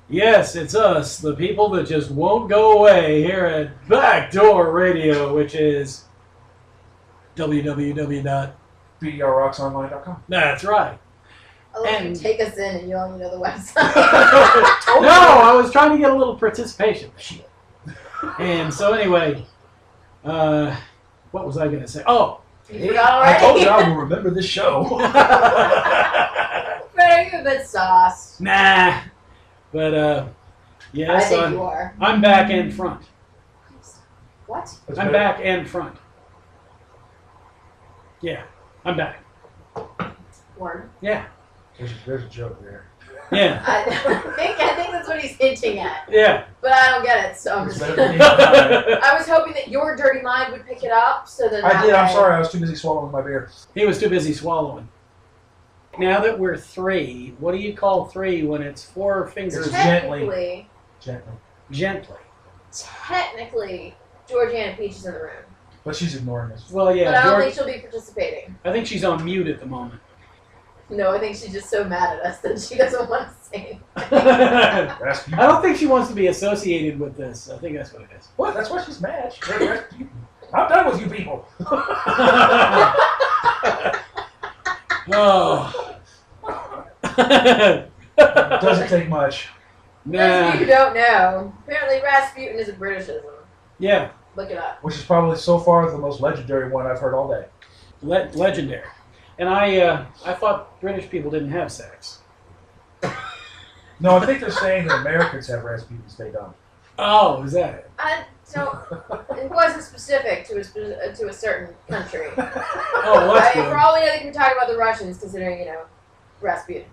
Yes, it's us, the people that just won't go away here at Backdoor Radio, which is www. bdrrocksonline.com. That's right. I'll let you take us in and you only know the website. No, I was trying to get a little participation. Shit. And so anyway, what was I going to say? Oh, You forgot already? I told you I will remember this show. Very good sauce. nah. But, yes, I think you are. I'm back and front. What? I'm back and front. Yeah, I'm back. Word. Yeah. There's a joke there. Yeah. I think that's what he's hinting at. Yeah. But I don't get it, so I'm just I I was hoping that your dirty mind would pick it up, so that did. I'm sorry. I was too busy swallowing my beer. He was too busy swallowing. Now that we're three, what do you call three when it's four fingers Technically, gently? technically, Georgiana Peach is in the room. But she's ignoring us. Well, yeah. But I don't George, think she'll be participating. I think she's on mute at the moment. No, I think she's just so mad at us that she doesn't want to say anything. I don't think she wants to be associated with this. I think that's what it is. What? That's why she's mad. I'm done with you people. Oh. Doesn't take much. For those of you who don't know, apparently Rasputin is a Britishism. Yeah. Look it up. Which is probably so far the most legendary one I've heard all day. Legendary. And I thought British people didn't have sex. No, I think they're saying that Americans have Rasputins. They don't. Oh, is that it? It wasn't specific to a certain country. Oh, well, that's For good. all we know, they can be talking about the Russians, considering, Rasputin.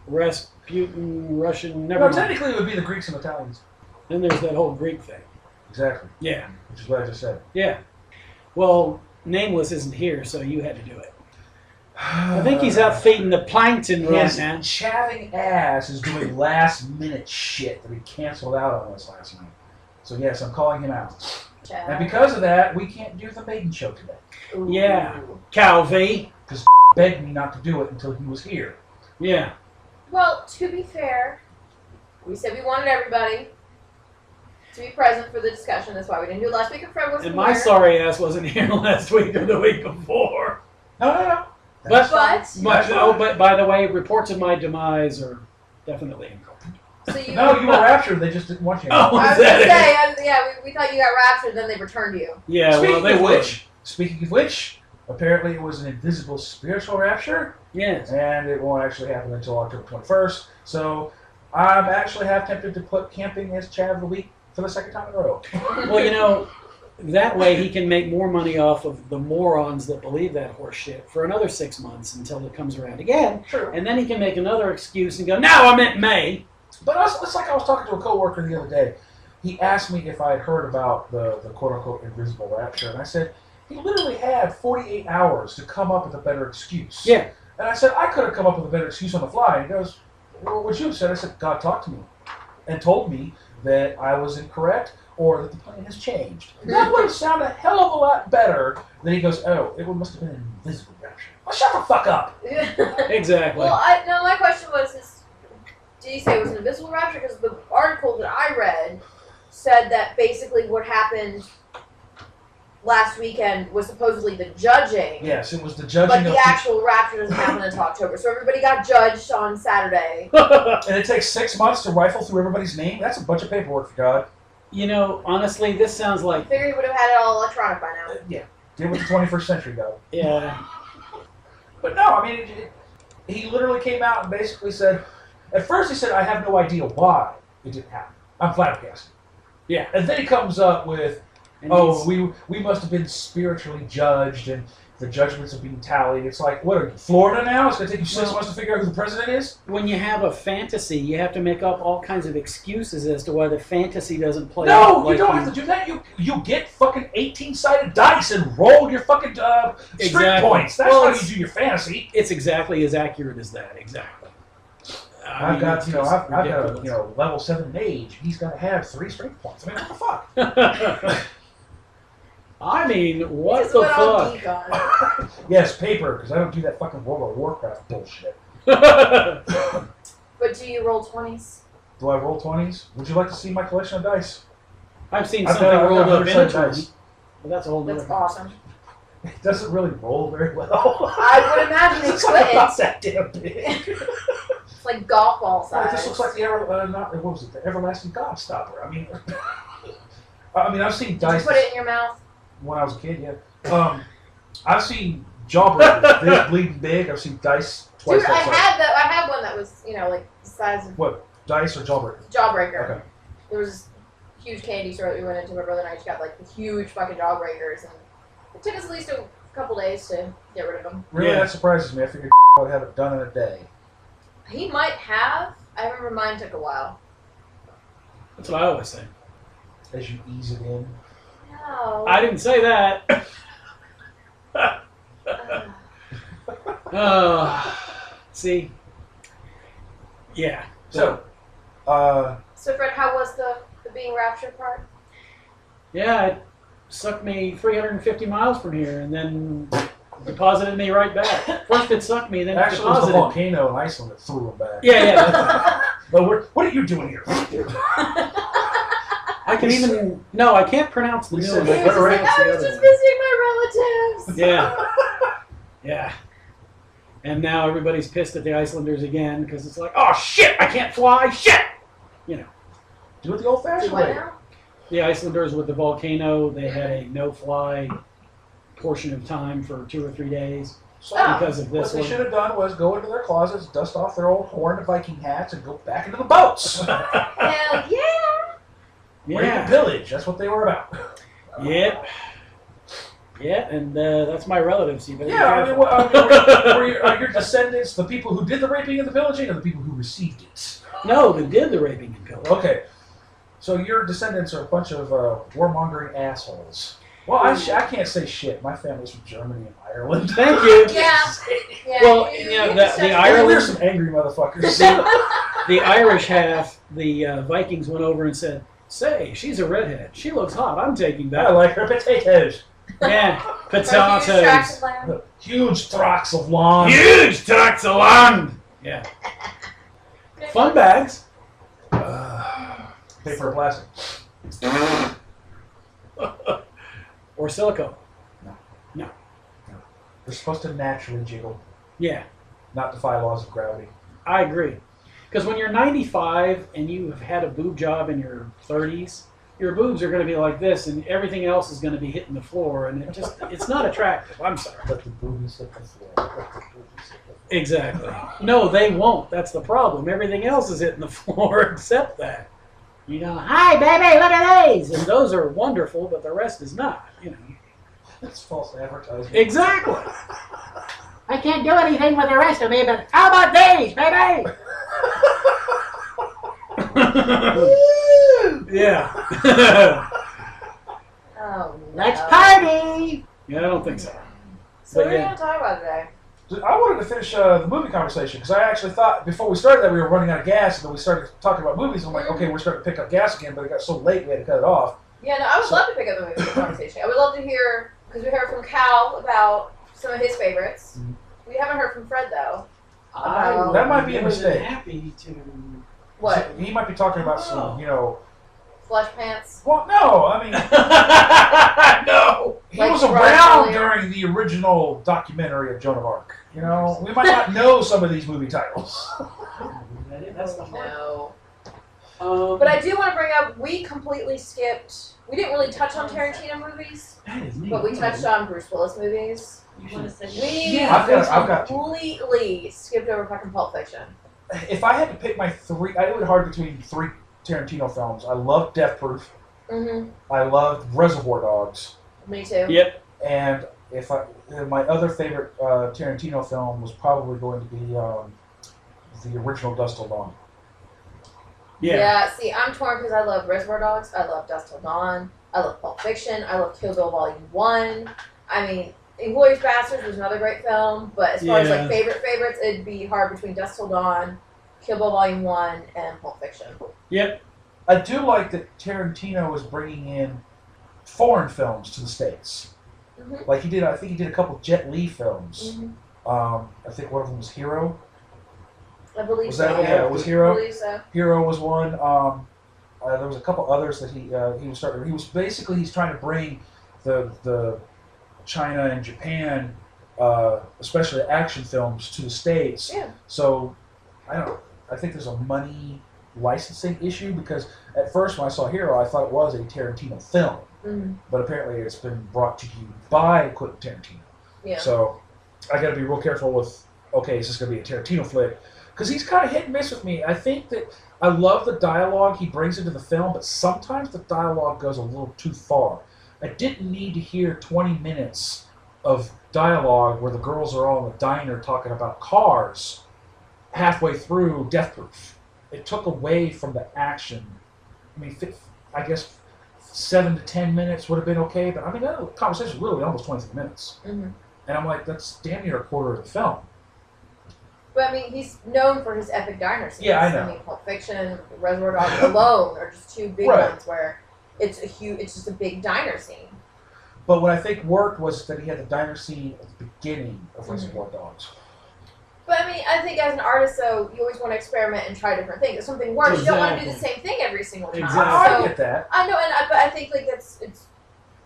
Rasputin, Russian, never No, mind. technically it would be the Greeks and Italians. Then there's that whole Greek thing. Exactly. Yeah. Which is what I just said. Yeah. Well, Nameless isn't here, so you had to do it. I think he's out feeding the plankton right His now. chatting ass is doing last minute shit that he canceled out on us last night. So yes, I'm calling him out. Chad. And because of that, we can't do the maiden show today. Ooh. Yeah. Calvi. Because begged me not to do it until he was here. Yeah. Well, to be fair, we said we wanted everybody to be present for the discussion. That's why we didn't do it last week. And Fred wasn't And my here. sorry ass wasn't here last week or the week before. No. But, But but by the way, reports of my demise are definitely incorrect. so you. No, you were raptured. They just didn't want you. Oh. I was Is gonna that say, we thought you got raptured, then they returned you. Yeah, well, they would. Speaking of which, apparently it was an invisible spiritual rapture, Yes. and it won't actually happen until October 21st. So I'm actually half tempted to put camping as Chad of the Week for the second time in a row. Well, that way he can make more money off of the morons that believe that horse shit for another 6 months until it comes around again. True. And then he can make another excuse and go, no, I meant May. But it's like I was talking to a coworker the other day. He asked me if I had heard about the quote-unquote invisible rapture, and I said, he literally had 48 hours to come up with a better excuse. Yeah. And I said, I could have come up with a better excuse on the fly. And he goes, well, what you said? I said, God talked to me and told me that I was incorrect or that the plan has changed. That would have sounded a hell of a lot better than he goes, oh, it must have been an invisible rapture. Well, shut the fuck up. Exactly. Well, my question was, did you say it was an invisible rapture? Because the article that I read said that basically what happened last weekend was supposedly the judging. Yes, it was the judging But the actual rapture doesn't happen until October. So everybody got judged on Saturday. And it takes 6 months to rifle through everybody's name? That's a bunch of paperwork, for God. Honestly, this sounds I like... figure he would have had it all electronic by now. Yeah. Deal with the 21st century, though. Yeah. But no, I mean, he literally came out and basically said, at first he said, I have no idea why it didn't happen. I'm flabbergasted. Yeah. And then he comes up with, And we must have been spiritually judged and the judgments are being tallied. It's like, what are you, Florida now? It's going to take you 6 months to figure out who the president is? When you have a fantasy, you have to make up all kinds of excuses as to why the fantasy doesn't play out. No, you don't have to do that. You get fucking 18-sided dice and roll your fucking streak Exactly. points. That's how you do your fantasy. It's exactly as accurate as that. Exactly. I've got level 7 mage. He's got to have 3 strength points. I mean, what the fuck? I mean, what This is the what I'll fuck? geek on. Yes, paper, because I don't do that fucking World of Warcraft bullshit. But do you roll 20s? Do I roll 20s? Would you like to see my collection of dice? I've seen I've something got rolled up in a 100 20, dice. but that's a whole That's different. awesome. It doesn't really roll very well. I would imagine it It's like couldn't. not that damn big. It's like golf ball size. This looks like the what was it? The Everlasting Gobstopper. I mean, I've seen Did dice you put it in your mouth? when I was a kid. Yeah. I've seen Jawbreakers, big, bleeding big. I've seen dice twice Dude, that size. I had one that was, like the size of What? Dice or Jawbreaker? Jawbreaker. Okay. There was this huge candy store that we went into. My brother and I just got like the huge fucking Jawbreakers, and it took us at least a couple days to get rid of them. Really, Yeah. that surprises me. I figured would have it done in a day. He might have. I remember mine took a while. That's what I always say. As you ease it in. No. I didn't say that. See? Yeah. So, So Fred, how was the being raptured part? Yeah, it sucked me 350 miles from here and then deposited me right back. First it sucked me, then actually, it it was the deposited. volcano in Iceland that threw him back. Yeah. But what are you doing here? I can even... No, I can't pronounce the We new said one. He I was can just like, pronounce I the was other just one. visiting my relatives. Yeah. Yeah. And now everybody's pissed at the Icelanders again because it's like, oh shit, I can't fly, shit! Do it the old-fashioned Do what way. now? The Icelanders with the volcano, they had a no-fly portion of time for 2 or 3 days So because of what this they one. should have done was go into their closets, dust off their old horned Viking hats, and go back into the boats. Hell yeah! Raid and Yeah. pillage. That's what they were about. Yep. Yeah, and that's my relatives. You better be Yeah, I mean, careful. are your descendants the people who did the raping and the pillaging, or the people who received it? No, they did the raping and pillaging. Okay, so your descendants are a bunch of warmongering assholes. Well, I can't say shit. My family's from Germany and Ireland. Thank you. Yeah. Yeah. Well, you yeah, just the said- Ireland- There's some angry motherfuckers. The Irish half, the Vikings went over and said, "Say, she's a redhead. She looks hot. I'm taking I that." like her potatoes. Yeah, Are you distracted, potatoes. Lamb? Huge tracts of lawn. Huge tracts of land. Yeah. Fun bags. Paper or plastic. Or silicone. They're supposed to naturally jiggle, Yeah, not defy laws of gravity. I agree. Because when you're 95 and you've had a boob job in your 30s, your boobs are going to be like this, and everything else is going to be hitting the floor, and it's not attractive. I'm sorry. Let the boobies hit the floor. Let the boobies hit the floor. Exactly. No, they won't. That's the problem. Everything else is hitting the floor except that. You know, hi, baby, look at these. And those are wonderful, but the rest is not, That's false advertising. Exactly. I can't do anything with the rest of me, but how about these, baby? Yeah. Oh, no. Let's party. Yeah, I don't think so. So what But are we yeah. going to talk about today? I wanted to finish the movie conversation because I actually thought before we started that we were running out of gas, and then we started talking about movies. And I'm like, okay, we're starting to pick up gas again, but it got so late we had to cut it off. Yeah, no, I would love to pick up the movie conversation. I would love to hear, because we heard from Cal about some of his favorites. Mhm. We haven't heard from Fred, though. That might be a more than mistake. Happy to. What? He might be talking about some, Flush pants? Well, no, I mean, No. he Like was Rob around earlier. during the original documentary of Joan of Arc. We might not know some of these movie titles. That's the hard. No. But But I do want to bring up, we completely skipped, we didn't really touch on Tarantino movies, but we touched on Bruce Willis movies. We I've got to. completely skipped over fucking Pulp Fiction. If I had to pick my three, I would hard between three Tarantino films. I loved Death Proof. Mm-hmm. I loved Reservoir Dogs. Me too. Yep. And my other favorite Tarantino film was probably going to be the original Dust Till Dawn. Yeah. See, I'm torn because I love Reservoir Dogs, I love Dust Till Dawn, I love Pulp Fiction, I love Kill Bill Volume 1. I mean, Inglourious Basterds was another great film, but as far as Yeah. favorites, it'd be hard between Dust Till Dawn, Kill Bill Volume 1, and Pulp Fiction. Yep. I do like that Tarantino is bringing in foreign films to the States. Mm-hmm. Like I think he did a couple Jet Li films. Mm-hmm. I think one of them was Hero. I believe Was so. that yeah? It was Hero. I believe so. Hero was one. There was a couple others that he was starting. He was basically he's trying to bring the China and Japan, especially action films, to the States. Yeah. So I think there's a money licensing issue because at first when I saw Hero, I thought it was a Tarantino film, but apparently it's been brought to you by Quentin Tarantino. Yeah. So I got to be real careful with. Okay, is this going to be a Tarantino flick? Because he's kind of hit and miss with me. I think that I love the dialogue he brings into the film, but sometimes the dialogue goes a little too far. I didn't need to hear 20 minutes of dialogue where the girls are all in the diner talking about cars halfway through Death Proof. It took away from the action. I mean, I guess 7 to 10 minutes would have been okay, but I mean, that conversation was really almost 23 minutes. And I'm like, that's damn near a quarter of the film. But I mean, he's known for his epic diner scenes. Yeah, I know. I mean, Pulp Fiction, Reservoir Dogs alone are just two big ones where it's just a big diner scene. But what I think worked was that he had the diner scene at the beginning of Reservoir Dogs. But I mean, I think as an artist, though, you always want to experiment and try different things. If something works, you don't want to do the same thing every single time. Exactly. I get that. I know, but I think like it's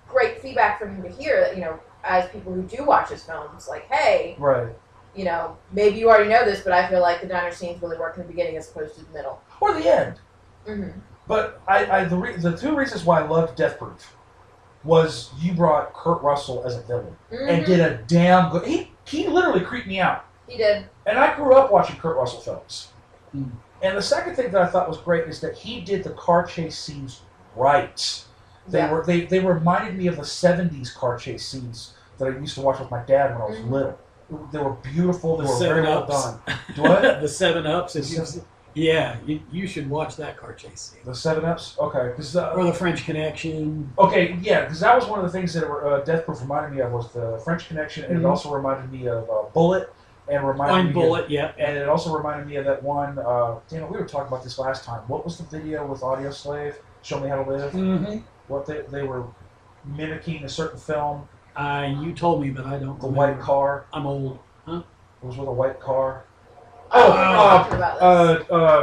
great feedback for him to hear that, you know, as people who do watch his films, like, hey, Right. you know, maybe you already know this, but I feel like the diner scenes really work in the beginning as opposed to the middle. Or the end. Mm-hmm. But the two reasons why I loved Death Proof was you brought Kurt Russell as a villain and did a damn good. He literally creeped me out. He did. And I grew up watching Kurt Russell films. And the second thing that I thought was great is that he did the car chase scenes right. They reminded me of the 70s car chase scenes that I used to watch with my dad when I was little. They were beautiful. They were very well done. Do what? The 7-Ups. Yeah, you should watch that car chase scene. The 7-Ups? Okay. Or the French Connection. Okay, yeah, because that was one of the things that Death Proof reminded me of was the French Connection, and it also reminded me of Bullet, and reminded me Bullet, of, yeah. And it also reminded me of that one, damn it, we were talking about this last time. What was the video with Audio Slave? Show Me How to Live? What they were mimicking a certain film. You told me, but I don't The remember. white car. I'm old. Huh? It was with a white car.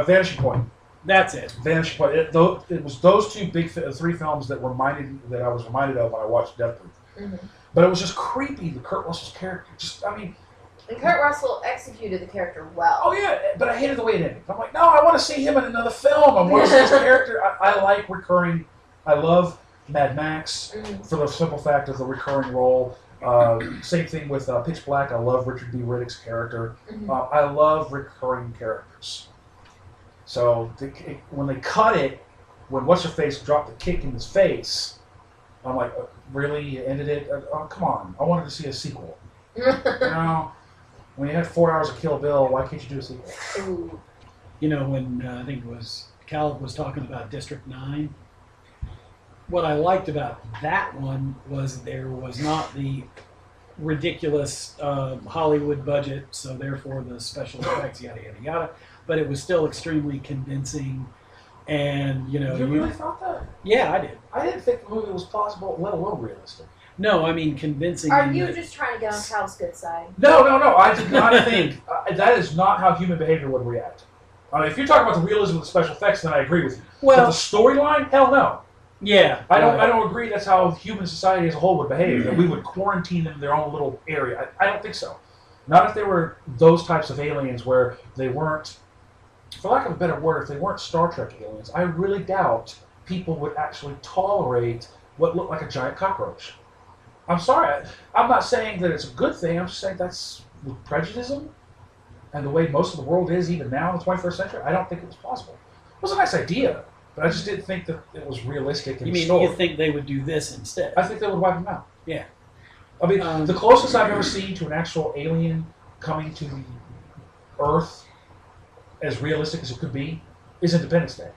Vanishing Point. That's it. Vanishing Point. It was those two three films that I was reminded of when I watched Death Proof. But it was just creepy. The Kurt Russell's character, And Kurt Russell executed the character well. Oh yeah, but I hated the way it ended. I'm like, no, I want to see him in another film. I want to see his character. I like recurring. I love Mad Max for the simple fact of the recurring role. Same thing with Pitch Black. I love Richard B. Riddick's character. I love recurring characters. So when they cut it, when What's-Her-Face dropped the kick in his face, I'm like, really? You ended it? Oh, come on. I wanted to see a sequel. You know, when you had 4 hours of Kill Bill, why can't you do a sequel? Ooh. You know, when I think it was Cal was talking about District 9, what I liked about that one was there was not the ridiculous Hollywood budget, so therefore the special effects, yada, yada, yada, but it was still extremely convincing. And, you know... You really thought that? Yeah, I did. I didn't think the movie was plausible, let alone realistic. No, I mean convincing. Are you just trying to get on Cal's good side? No. I did not think... that is not how human behavior would react. If you're talking about the realism of the special effects, then I agree with you. Well, but the storyline? Hell no. Yeah. I don't agree that's how human society as a whole would behave, that we would quarantine them in their own little area. I don't think so. Not if they were those types of aliens where they weren't, for lack of a better word, if they weren't Star Trek aliens, I really doubt people would actually tolerate what looked like a giant cockroach. I'm sorry. I'm not saying that it's a good thing. I'm just saying that's with prejudice and the way most of the world is even now in the 21st century, I don't think it was possible. It was a nice idea, but I just didn't think that it was realistic in the story. You think they would do this instead? I think they would wipe them out. Yeah. I mean, the closest I've ever seen to an actual alien coming to the Earth as realistic as it could be is Independence Day.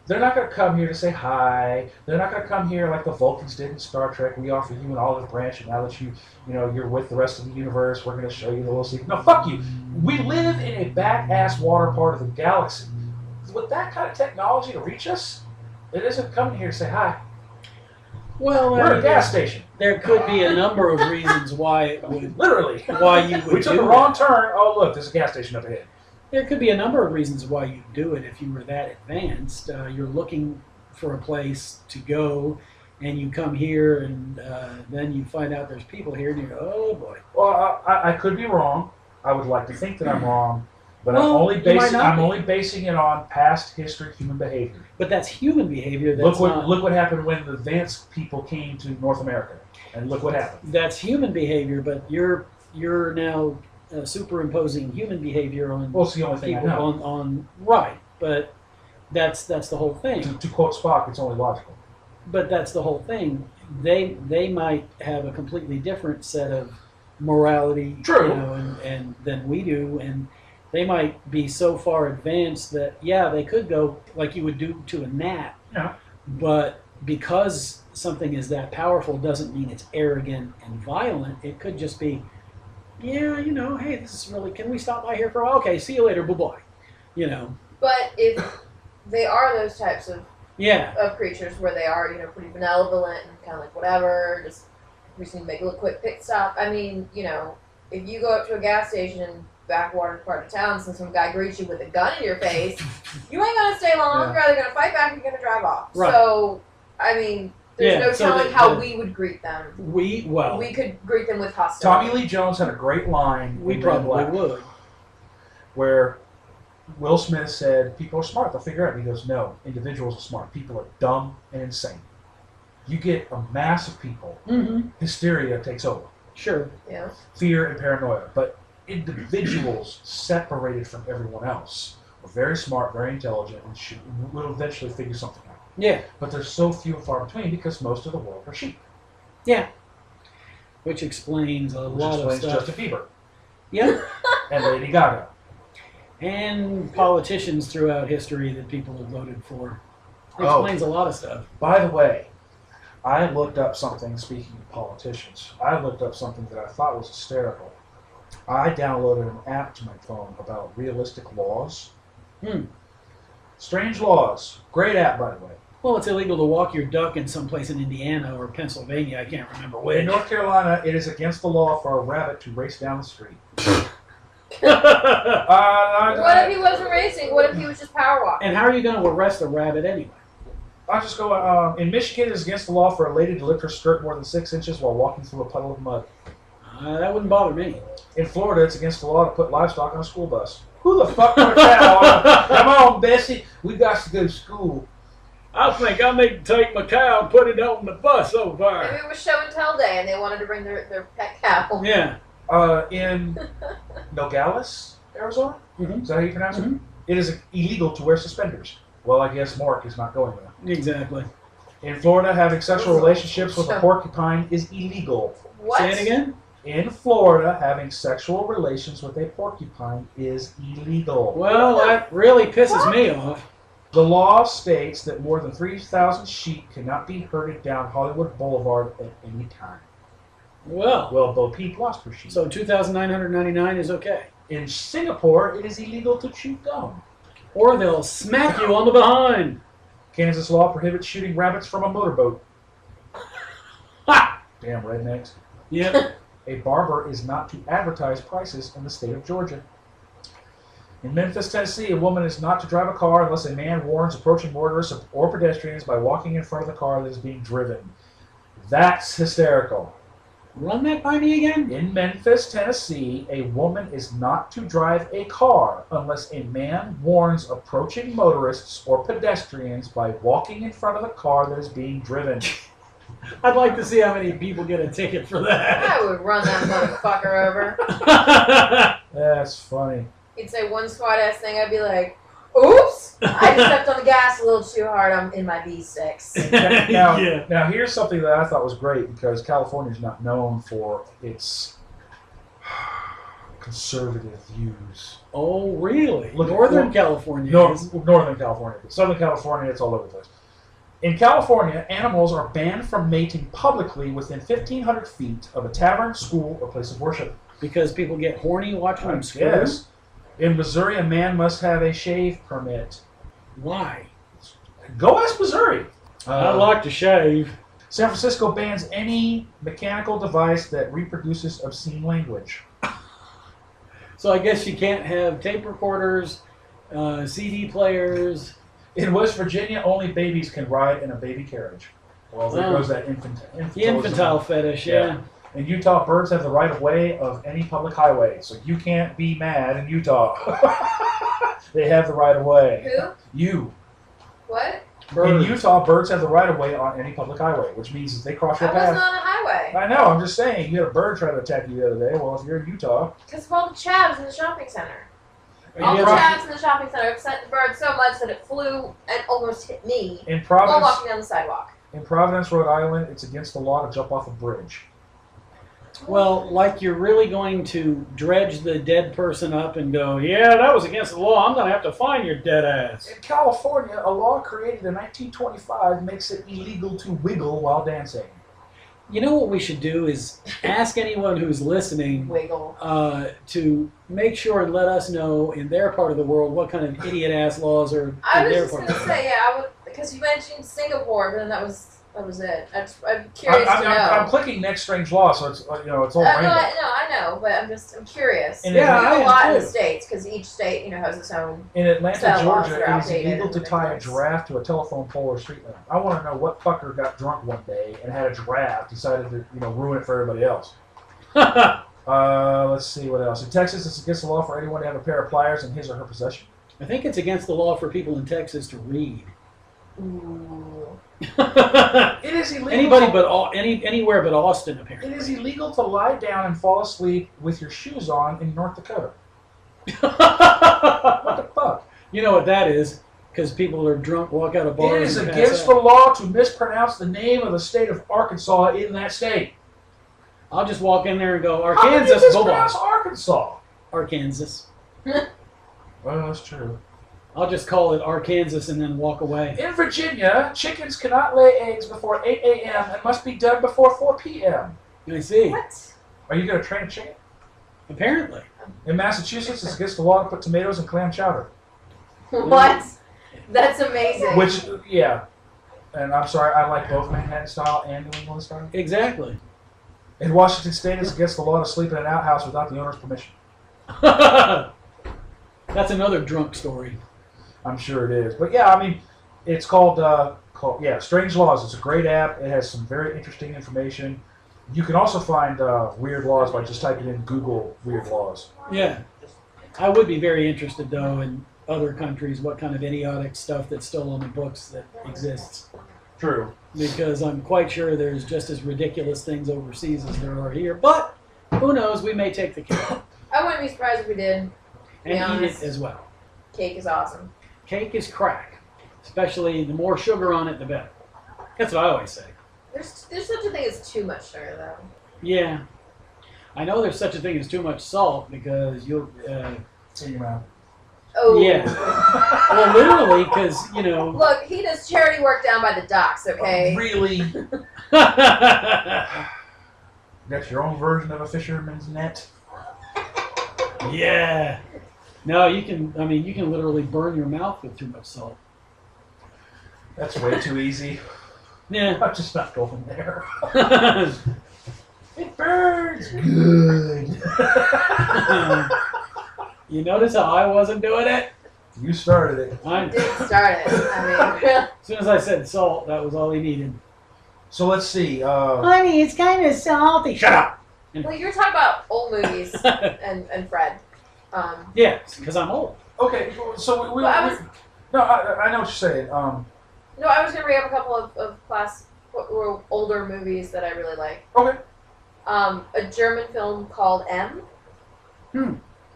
They're not going to come here to say hi. They're not going to come here like the Vulcans did in Star Trek. We offer you an olive branch, and now that you're with the rest of the universe, we're going to show you the little secret. No, fuck you. We live in a back-ass water part of the galaxy. With that kind of technology to reach us, it isn't coming here to say hi. Well, we're a gas station. There could be a number of reasons why it would. Literally. Why you would. We took a wrong turn. Oh, look, there's a gas station up ahead. There could be a number of reasons why you do it if you were that advanced. You're looking for a place to go, and you come here, and then you find out there's people here, and you go, oh boy. Well, I could be wrong. I would like to think that I'm wrong, but Well, I'm only basing it on past history, human behavior. But that's human behavior. That's Look what happened when the advanced people came to North America, and look what happened. That's human behavior, but you're now superimposing human behavior on Well, it's the only thing I people know. on right, but that's the whole thing. To quote Spock, it's only logical. But that's the whole thing. They might have a completely different set of morality, True. you know, and than we do, and they might be so far advanced that they could go like you would do to a gnat. Yeah. But because something is that powerful doesn't mean it's arrogant and violent. It could just be, hey, this is really. Can we stop by here for a while? Okay, see you later. Bye bye. You know. But if they are those types of creatures where they are, pretty benevolent and kind of like whatever, just we just need to make a little quick pit stop. I mean, if you go up to a gas station in backwater part of town and some guy greets you with a gun in your face, you ain't gonna stay long. You're either gonna fight back or you're gonna drive off. Right. So, I mean, there's no telling how we would greet them. We could greet them with hostility. Tommy Lee Jones had a great line. We probably would. Where Will Smith said, people are smart, they'll figure it out. And he goes, no, individuals are smart. People are dumb and insane. You get a mass of people, hysteria takes over. Sure. Yeah. Fear and paranoia. But individuals separated from everyone else are very smart, very intelligent, and will eventually figure something out. Yeah. But there's so few and far between because most of the world are sheep. Yeah. Which explains a lot of stuff. Justin Bieber. Yeah. And Lady Gaga. And politicians throughout history that people have voted for. It explains a lot of stuff. By the way, I looked up something, speaking of politicians, I looked up something that I thought was hysterical. I downloaded an app to my phone about realistic laws. Strange laws. Great app, by the way. Well, it's illegal to walk your duck in someplace in Indiana or Pennsylvania. I can't remember which. In North Carolina, it is against the law for a rabbit to race down the street. What if he wasn't racing? What if he was just power walking? And how are you going to arrest a rabbit anyway? I'll just go, in Michigan, it is against the law for a lady to lift her skirt more than 6 inches while walking through a puddle of mud. That wouldn't bother me. In Florida, it's against the law to put livestock on a school bus. Who the fuck put that on? Come on, Bessie. We got to go to school. I think I need to take my cow and put it on the bus over there. Maybe it was show and tell day and they wanted to bring their pet cow. Yeah. In Nogales, Arizona? Is that how you pronounce it? It is illegal to wear suspenders. Well, I guess Mark is not going there. Exactly. In Florida, having sexual relationships with a porcupine is illegal. What? Say it again? In Florida, having sexual relations with a porcupine is illegal. Well, that really pisses me off. The law states that more than 3,000 sheep cannot be herded down Hollywood Boulevard at any time. Well, Bo Peep lost her sheep. so 2,999 is okay. In Singapore, it is illegal to chew gum. Or they'll smack you on the behind. Kansas law prohibits shooting rabbits from a motorboat. Ha! Damn rednecks. Yep. A barber is not to advertise prices in the state of Georgia. In Memphis, Tennessee, a woman is not to drive a car unless a man warns approaching motorists or pedestrians by walking in front of the car that is being driven. That's hysterical. Run that by me again? In Memphis, Tennessee, a woman is not to drive a car unless a man warns approaching motorists or pedestrians by walking in front of the car that is being driven. I'd like to see how many people get a ticket for that. I would run that motherfucker over. That's funny. He'd say one smart ass thing, I'd be like, oops! I just stepped on the gas a little too hard. I'm in my V6. Now, here's something that I thought was great because California is not known for its conservative views. Oh, really? Look, Northern California. Northern California. Southern California, it's all over the place. In California, animals are banned from mating publicly within 1,500 feet of a tavern, school, or place of worship. Because people get horny watching them screw? Yes. In Missouri, a man must have a shave permit. Why? Go ask Missouri. I'd like to shave. San Francisco bans any mechanical device that reproduces obscene language. So I guess you can't have tape recorders, CD players. In West Virginia, only babies can ride in a baby carriage. Well, there goes that The infantile fetish, yeah. In Utah, birds have the right of way of any public highway, so you can't be mad in Utah. They have the right of way. Who? You. What? Birds. In Utah, birds have the right of way on any public highway, which means if they cross your I wasn't path. on a highway. I know, I'm just saying, you had a bird try to attack you the other day. Well, if you're in Utah. Because of all the chavs in the shopping center. Are All you the ever- chavs in the shopping center upset the bird so much that it flew and almost hit me In while Providence, walking down the sidewalk. Rhode Island, it's against the law to jump off a bridge. Well, like you're really going to dredge the dead person up and go, yeah, that was against the law. I'm going to have to find your dead ass. In California, a law created in 1925 makes it illegal to wiggle while dancing. You know what we should do is ask anyone who's listening Wiggle. to make sure and let us know in their part of the world what kind of idiot-ass laws are I in was their just part going of to the world. say, yeah, I would, because you mentioned Singapore, but then that was it. I'm curious to know. I'm clicking next strange law, so it's it's all No, random. I know, but I'm curious. And We yeah, do I a am lot in too. the States, because each state, has its own. In Atlanta, So laws Georgia, are it is outdated illegal to and tie a ridiculous. giraffe to a telephone pole or street lamp. I want to know what fucker got drunk one day and had a giraffe, decided to ruin it for everybody else. Let's see what else. In Texas, it's against the law for anyone to have a pair of pliers in his or her possession. I think it's against the law for people in Texas to read. Ooh. It is illegal. Anywhere but Austin, It apparently. is illegal to lie down and fall asleep with your shoes on in North Dakota. What the fuck? You know what that is? Because people are drunk, walk out of bars. It is and pass against out. the law to mispronounce the name of the state of Arkansas in that state. I'll just walk in there and go, How can you Arkansas, mispronounce Arkansas? Arkansas. Well, that's true. I'll just call it Arkansas and then walk away. In Virginia, chickens cannot lay eggs before 8 a.m. and must be done before 4 p.m. I see. What? Are you going to train a chicken? Apparently. In Massachusetts, it's against the law to put tomatoes in clam chowder. What? That's amazing. Which, yeah. And I'm sorry, I like both Manhattan style and New England style. Exactly. In Washington State, it's against the law to sleep in an outhouse without the owner's permission. That's another drunk story. I'm sure it is. But yeah, I mean, it's called Strange Laws. It's a great app. It has some very interesting information. You can also find weird laws by just typing in Google weird laws. Yeah. I would be very interested, though, in other countries, what kind of idiotic stuff that's still on the books that exists. True. Because I'm quite sure there's just as ridiculous things overseas as there are here. But who knows? We may take the cake I wouldn't be surprised if we did. and eat honest. it as well. Cake is awesome. Cake is crack. Especially the more sugar on it, the better. That's what I always say. There's such a thing as too much sugar, though. Yeah. I know there's such a thing as too much salt because you'll... In your mouth. Oh. Yeah. Well, literally, because, Look, he does charity work down by the docks, okay? Really? Got your own version of a fisherman's net? Yeah. No, you can literally burn your mouth with too much salt. That's way too easy. Yeah. I'm just not going there. It burns good. You notice how I wasn't doing it? You started it. Didn't start it. I mean, As soon as I said salt, that was all he needed. So let's see. Honey, it's kind of salty. Shut up! well, you were talking about old movies and Fred. Yeah, because I'm old. Okay, so we Well, I know what you're saying. No, I was going to bring up a couple of older movies that I really like. Okay. A German film called M.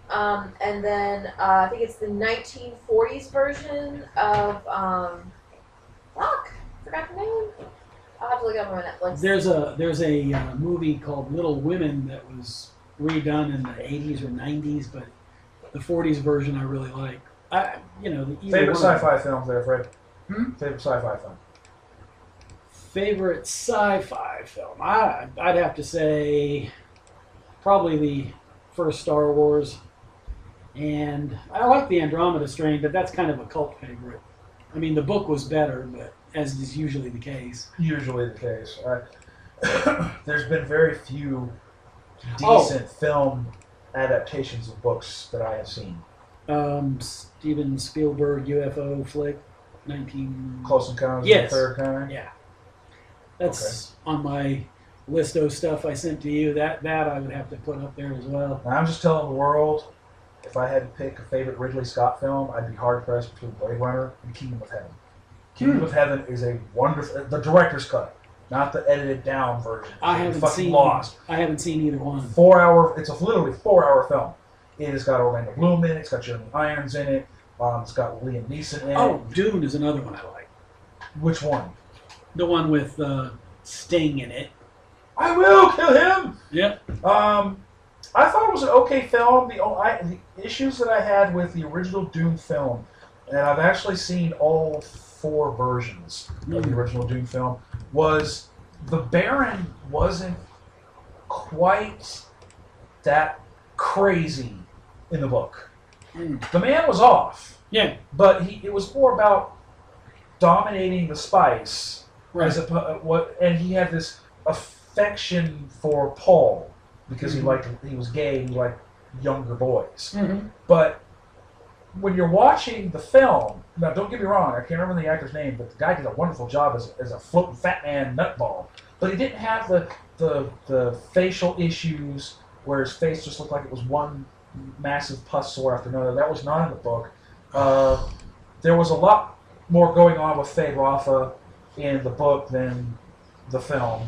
And then I think it's the 1940s version of forgot the name. I'll have to look it up on Netflix. There's a movie called Little Women that was redone in the 80s or 90s, but the 40s version I really like. Favorite sci-fi film there, Fred? Favorite sci-fi film? Favorite sci-fi film? I'd have to say probably the first Star Wars. And I like the Andromeda Strain, but that's kind of a cult favorite. I mean, the book was better, but as is usually the case. Usually the case. There's been very few decent film adaptations of books that I have seen. Steven Spielberg UFO flick, 19. Close Encounters Yes. of the Third Kind. Yeah, that's on my list of stuff I sent to you. That I would have to put up there as well. Now, I'm just telling the world, if I had to pick a favorite Ridley Scott film, I'd be hard pressed between Blade Runner and Kingdom of Heaven. Kingdom of Heaven is a wonderful, the director's cut, not the edited down version. I haven't seen. Lost. I haven't seen either one. 4 hour. It's a literally 4 hour film. It has got Orlando Bloom in it. It's got Jeremy Irons in it. It's got Liam Neeson in it. Oh, Dune is another one I like. Which one? The one with Sting in it. I will kill him. Yep. I thought it was an okay film. The issues that I had with the original Dune film, and I've actually seen all 4 versions of the original Dune film, was the Baron wasn't quite that crazy in the book. The man was off. Yeah. But it was more about dominating the spice. Right. And he had this affection for Paul because he was gay and he liked younger boys. But when you're watching the film, now don't get me wrong, I can't remember the actor's name, but the guy did a wonderful job as a floating fat man nutball. But he didn't have the facial issues where his face just looked like it was one massive pus sore after another. That was not in the book. There was a lot more going on with Faye Rafa in the book than the film.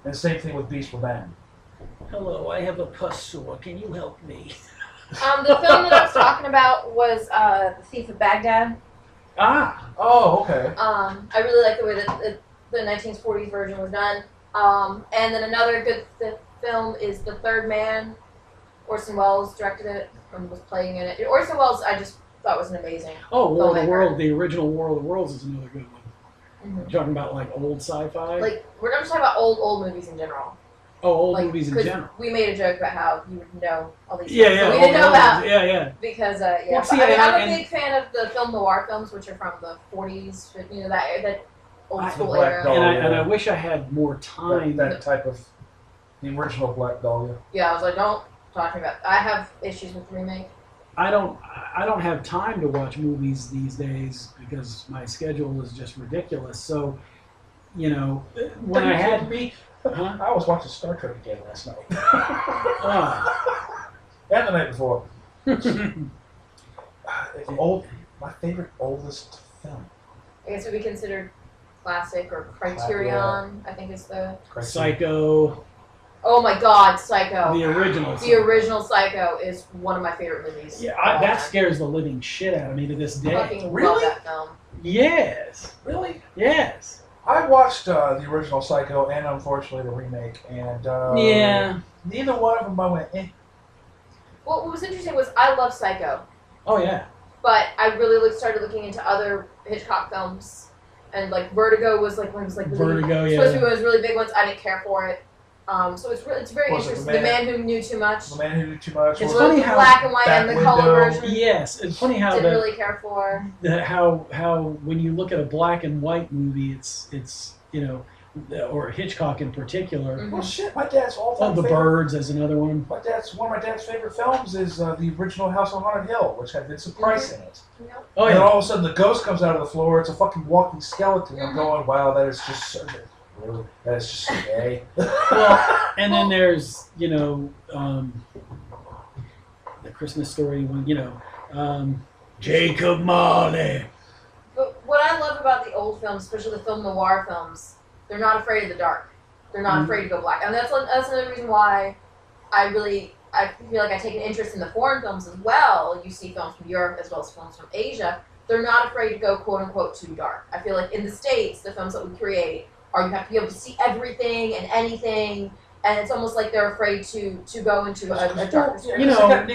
And same thing with Beast Raban. Hello, I have a pus sore. Can you help me? The film that I was talking about was The Thief of Baghdad. Ah. Oh, okay. I really like the way that the 1940s version was done. And then another good film is The Third Man. Orson Welles directed it and was playing in it. Orson Welles, I just thought was an amazing. Oh, War of the filmmaker. World. The original War of the Worlds is another good one. Mm-hmm. You're talking about like old sci-fi? Like, we're not just talking about old movies in general. Oh, old like, movies in 'cause general. we made a joke about how you would know all these Yeah, things yeah. that we didn't know about. Yeah. Because, Well, but see, I'm a and- big fan of the film noir films, which are from the 40s, you know, that old school Black era. Dog. And I wish I had more time. That type of the original Black Dahlia. Yeah, I was like, don't talk to me about. I have issues with the remake. I don't have time to watch movies these days because my schedule is just ridiculous. So, you know, when I had me, huh? I was watching Star Trek again last night. Ah. And the night before. My favorite oldest film. I guess it would be considered classic or Criterion. I think is the. Psycho. Oh my God, Psycho! The original. The original Psycho is one of my favorite movies. Yeah, that scares the living shit out of me to this I day. fucking love Really? that film. Yes. Really? Yes. I watched the original Psycho and unfortunately the remake, and Yeah. neither one of them I went, eh. Well, what was interesting was I love Psycho, Oh yeah. but I really started looking into other Hitchcock films, and like Vertigo was like one of his like really, Vertigo, supposed to be yeah. one of his really big ones. I didn't care for it. So it's very Was it interesting. The The Man Who Knew Too Much. The Man Who Knew Too Much. It's It's funny the how black and white and the Back color Window- version. Yes, it's funny how Didn't really care for. how when you look at a black and white movie, it's you know, or Hitchcock in particular. Mhm. Well, shit, my dad's all-time Oh, The favorite. Birds as another one. One of my dad's favorite films is the original House on Haunted Hill, which had Vincent Price in it. You know? Oh And then yeah. all of a sudden the ghost comes out of the floor. It's a fucking walking skeleton. I'm Mhm. going, wow, that is just so, really, that is just so gay. Well, and then there's you know the Christmas Story one. You know, Jacob Marley. But what I love about the old films, especially the film noir films, they're not afraid of the dark. They're not Mhm. afraid to go black, and that's another reason why I feel like I take an interest in the foreign films as well. You see films from Europe as well as films from Asia. They're not afraid to go quote unquote too dark. I feel like in the States, the films that we create are you have to be able to see everything and anything, and it's almost like they're afraid to go into a dark. You know,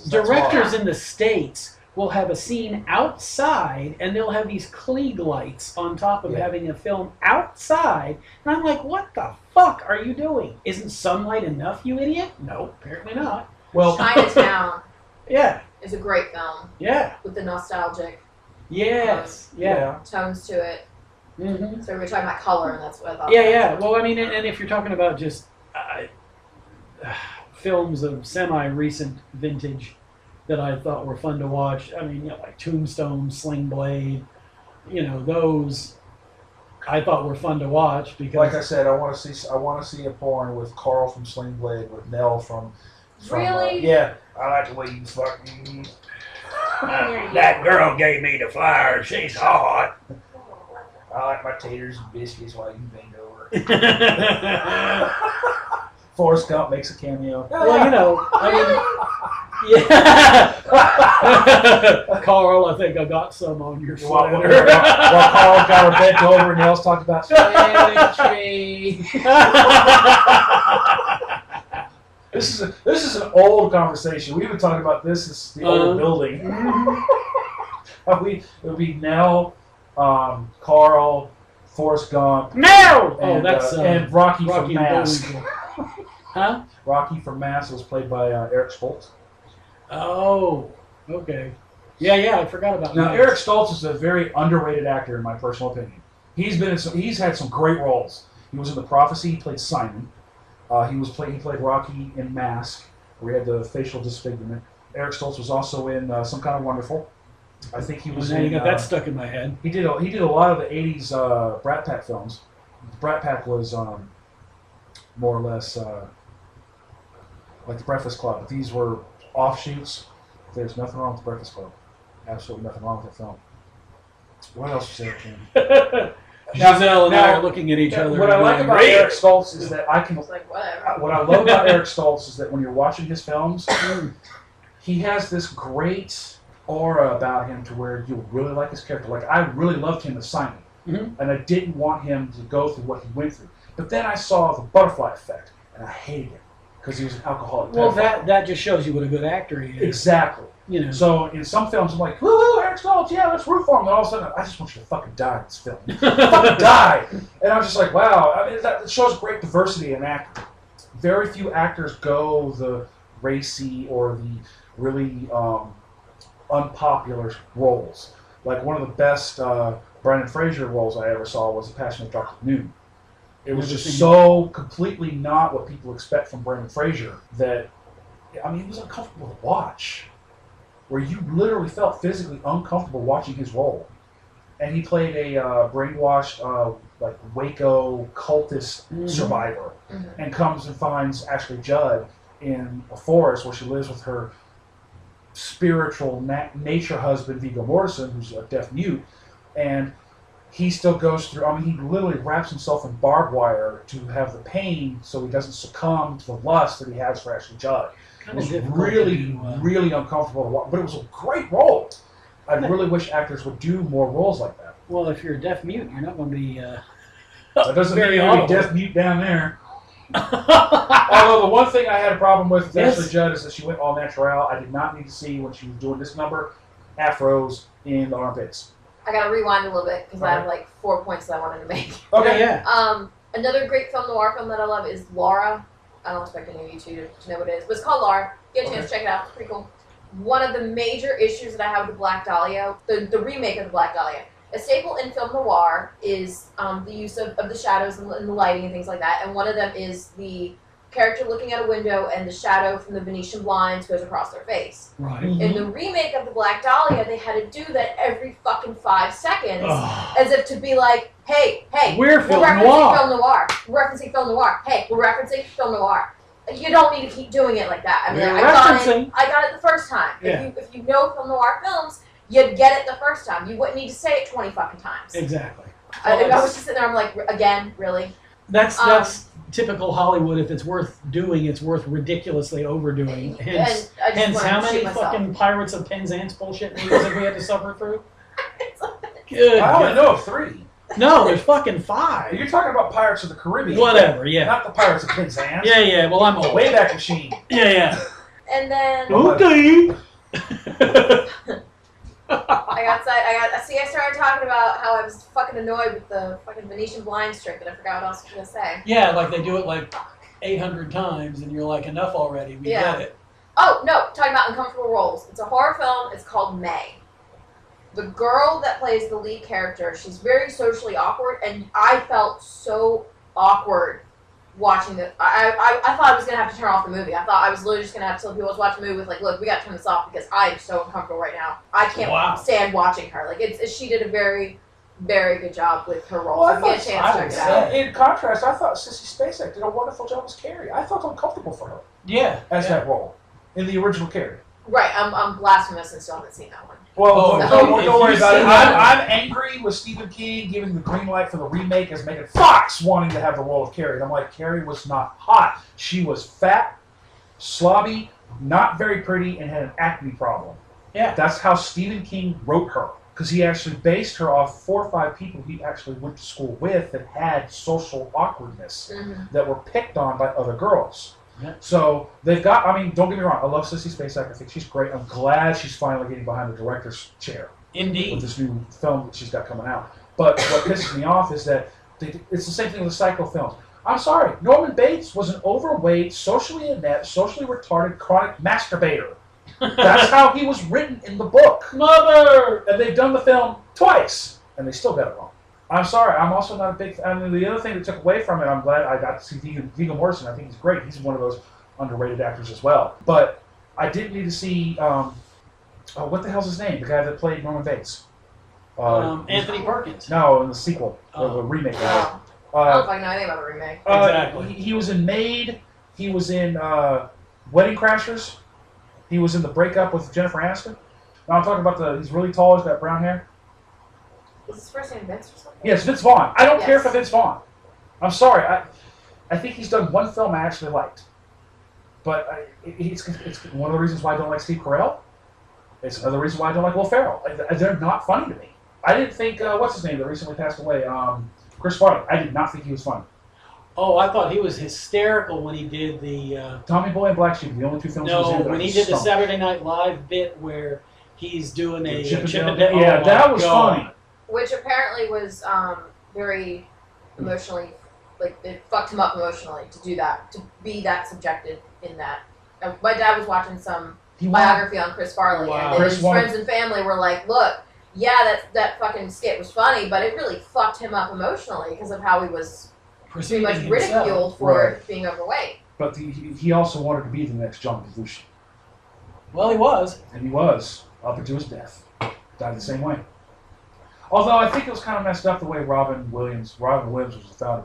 directors in the States will have a scene outside and they'll have these Klieg lights on top of Yeah. having a film outside. And I'm like, what the fuck are you doing? Isn't sunlight enough, you idiot? No, apparently not. Well, Chinatown Yeah, is a great film yeah, with the nostalgic yes, yeah. tones to it. Mm-hmm. So we were talking about color, and that's what I thought. Yeah, yeah. Well, I mean, and if you're talking about just films of semi-recent vintage that I thought were fun to watch. I mean, like Tombstone, Sling Blade, those I thought were fun to watch because, like I said, I want to see a porn with Carl from Sling Blade with Nell from Really? Yeah, I like the way you fucking. That girl gave me the flyer. She's hot. I like my taters and biscuits while you bend over. Forrest Gump makes a cameo. Well, Really? yeah. Carl, I think I got some on your While sweater. Carl got her bent over and Nell's talking about tree. This is an old conversation. We've been talking about this since the old building. It would be Nell, Carl, Forrest Gump. No! And, that's and Rocky from Mask. Huh? Rocky from Mask was played by Eric Stoltz. Oh, okay. Yeah, I forgot about Now, that. Eric Stoltz is a very underrated actor, in my personal opinion. He's had some great roles. He was in The Prophecy. He played Simon. He played Rocky in Mask, where he had the facial disfigurement. Eric Stoltz was also in Some Kind of Wonderful. I think he was now in. You got that stuck in my head. He did a lot of the '80s Brat Pack films. Brat Pack was more or less like the Breakfast Club. These were offshoots. There's nothing wrong with the Breakfast Club. Absolutely nothing wrong with that film. What else was there, Jim? Giselle and I are looking at each other. What I like about Eric Stoltz is that I can. It's like, whatever. What I love about Eric Stoltz is that when you're watching his films, he has this great aura about him to where you really like his character. Like, I really loved him as Simon, and I didn't want him to go through what he went through. But then I saw The Butterfly Effect, and I hated him because he was an alcoholic. Well, pedophile. that just shows you what a good actor he is. Exactly. So in some films, I'm like, woo, Eric Stoltz, yeah, let's root for him. And all of a sudden, I just want you to fucking die in this film. Fucking die. And I'm just like, wow. I mean, that shows great diversity in acting. Very few actors go the racy or the really unpopular roles. Like one of the best Brendan Fraser roles I ever saw was The Passion of Dr. Noon. It was just so completely not what people expect from Brendan Fraser that, I mean, it was uncomfortable to watch. Where you literally felt physically uncomfortable watching his role. And he played a brainwashed, like Waco cultist survivor, and comes and finds Ashley Judd in a forest where she lives with her spiritual nature husband, Viggo Mortensen, who's a deaf mute, and he still goes through, I mean, he literally wraps himself in barbed wire to have the pain so he doesn't succumb to the lust that he has for Ashley Judd. It was really, really uncomfortable to watch, but it was a great role. I really wish actors would do more roles like that. Well, if you're a deaf mute, you're not going to be That doesn't mean very you're audible. deaf mute down there. Although the one thing I had a problem with Ashley Judd is that she went all natural. I did not need to see when she was doing this number, afros in the armpits. I gotta rewind a little bit because I have like 4 points that I wanted to make. Okay. Yeah. Another great film noir film that I love is Laura. I don't expect any of you two to know what it is, but it's called Laura. Get a chance to check it out. It's pretty cool. One of the major issues that I have with Black Dahlia, the remake of the Black Dahlia, a staple in film noir is the use of the shadows and the lighting and things like that. And one of them is the character looking out a window and the shadow from the Venetian blinds goes across their face. Right. In the remake of the Black Dahlia, they had to do that every fucking 5 seconds, as if to be like, hey, we're referencing noir. film noir. We're referencing film noir. Hey, we're referencing film noir. You don't need to keep doing it like that. I mean, I got it the first time. Yeah. If you know film noir films, you'd get it the first time. You wouldn't need to say it 20 fucking times. Exactly. I was just sitting there, I'm like, again, really? That's typical Hollywood. If it's worth doing, it's worth ridiculously overdoing. Hence how many fucking Pirates of Penzance bullshit movies have we had to suffer through? Good. I only know of 3. No, there's fucking 5. You're talking about Pirates of the Caribbean. Whatever, yeah. Not the Pirates of Penzance. Yeah, well, I'm old. Wayback Machine. Yeah. And then Okay. I started talking about how I was fucking annoyed with the fucking Venetian blinds trick, and I forgot what else I was gonna say. Yeah, like they do it like 800 times, and you're like, enough already. We get it. Oh no, talking about uncomfortable roles. It's a horror film. It's called May. The girl that plays the lead character, she's very socially awkward, and I felt so awkward watching the. I thought I was gonna have to turn off the movie. I thought I was literally just gonna have to tell people I was watching the movie with like, look, we gotta turn this off because I am so uncomfortable right now. I can't stand watching her. Like she did a very, very good job with her role. Well, So get a chance to check it out. in contrast, I thought Sissy Spacek did a wonderful job as Carrie. I felt uncomfortable for her as that role in the original Carrie. Right, I'm blasphemous and still haven't seen that one. Well, if don't worry you've about it. seen I'm angry with Stephen King giving the green light for the remake as Megan Fox wanting to have the role of Carrie. And I'm like, Carrie was not hot. She was fat, slobby, not very pretty, and had an acne problem. Yeah. That's how Stephen King wrote her. Because he actually based her off 4 or 5 people he actually went to school with that had social awkwardness that were picked on by other girls. Yeah. So they've got, I mean, don't get me wrong, I love Sissy Spacek. I think she's great. I'm glad she's finally getting behind the director's chair. Indeed. With this new film that she's got coming out. But what pisses me off is that it's the same thing with the Psycho films. I'm sorry, Norman Bates was an overweight, socially inept, socially retarded, chronic masturbator. That's how he was written in the book. Mother! And they've done the film twice, and they still got it wrong. I'm sorry, I'm also not a big fan. I mean, the other thing that took away from it, I'm glad I got to see Viggo Mortensen. I think he's great. He's one of those underrated actors as well. But I didn't need to see, what the hell's his name? The guy that played Norman Bates. Anthony Perkins. No, in the sequel, the remake. I don't fucking know anything about the remake. Exactly. He was in Maid. He was in Wedding Crashers. He was in the breakup with Jennifer Aniston. Now I'm talking about he's really tall, he's got brown hair. Is his first name Vince or something? Yes, Vince Vaughn. I don't care for Vince Vaughn. I'm sorry. I think he's done one film I actually liked. But it's one of the reasons why I don't like Steve Carell. It's another reason why I don't like Will Ferrell. They're not funny to me. I didn't think, what's his name that recently passed away? Chris Farley. I did not think he was funny. Oh, I thought he was hysterical when he did the... Tommy Boy and Black Sheep, the only 2 films he was in. No, when he did the Saturday Night Live bit where he's doing a Chip and Dale. Dale. Yeah, that was funny. Which apparently was very emotionally, like it fucked him up emotionally to do that, to be that subjected in that. My dad was watching some biography on Chris Farley, and his friends and family were like, look, yeah, that fucking skit was funny, but it really fucked him up emotionally because of how he was pretty much ridiculed for being overweight. But he also wanted to be the next John Belushi. Well, he was. And he was, up until his death. Died the same way. Although I think it was kind of messed up the way Robin Williams was the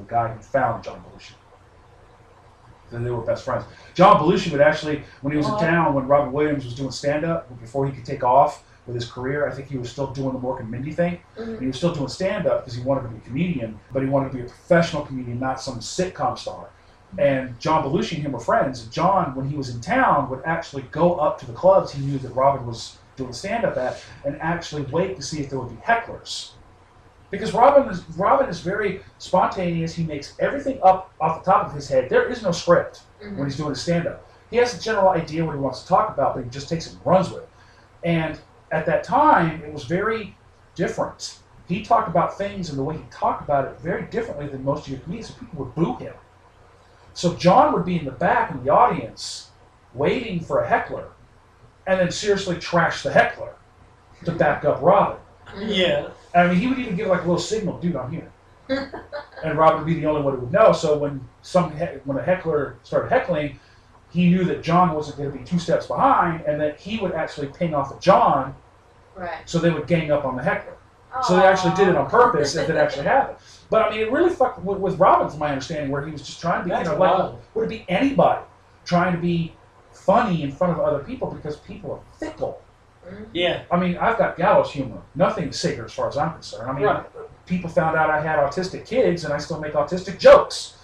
guy who found John Belushi. They were best friends. John Belushi would actually, when he was in town, when Robin Williams was doing stand-up, before he could take off with his career, I think he was still doing the Mork and Mindy thing. And he was still doing stand-up because he wanted to be a comedian, but he wanted to be a professional comedian, not some sitcom star. And John Belushi and him were friends. John, when he was in town, would actually go up to the clubs he knew that Robin was doing stand-up at and actually wait to see if there would be hecklers. Because Robin is very spontaneous. He makes everything up off the top of his head. There is no script when he's doing his stand-up. He has a general idea what he wants to talk about, but he just takes it and runs with it. And at that time, it was very different. He talked about things and the way he talked about it very differently than most of your comedians, so people would boo him. So John would be in the back in the audience waiting for a heckler and then seriously trash the heckler to back up Robin. Yeah. I mean, he would even give like a little signal, dude, I'm here. And Robin would be the only one who would know. So when a heckler started heckling, he knew that John wasn't going to be 2 steps behind and that he would actually ping off at John. Right. So they would gang up on the heckler. So they actually did it on purpose if it actually happened. But I mean, it really fucked with Robin, from my understanding, where he was just trying to be, would it be anybody trying to be funny in front of other people because people are fickle. Yeah. I mean, I've got gallows humor. Nothing sacred as far as I'm concerned. I mean, people found out I had autistic kids, and I still make autistic jokes.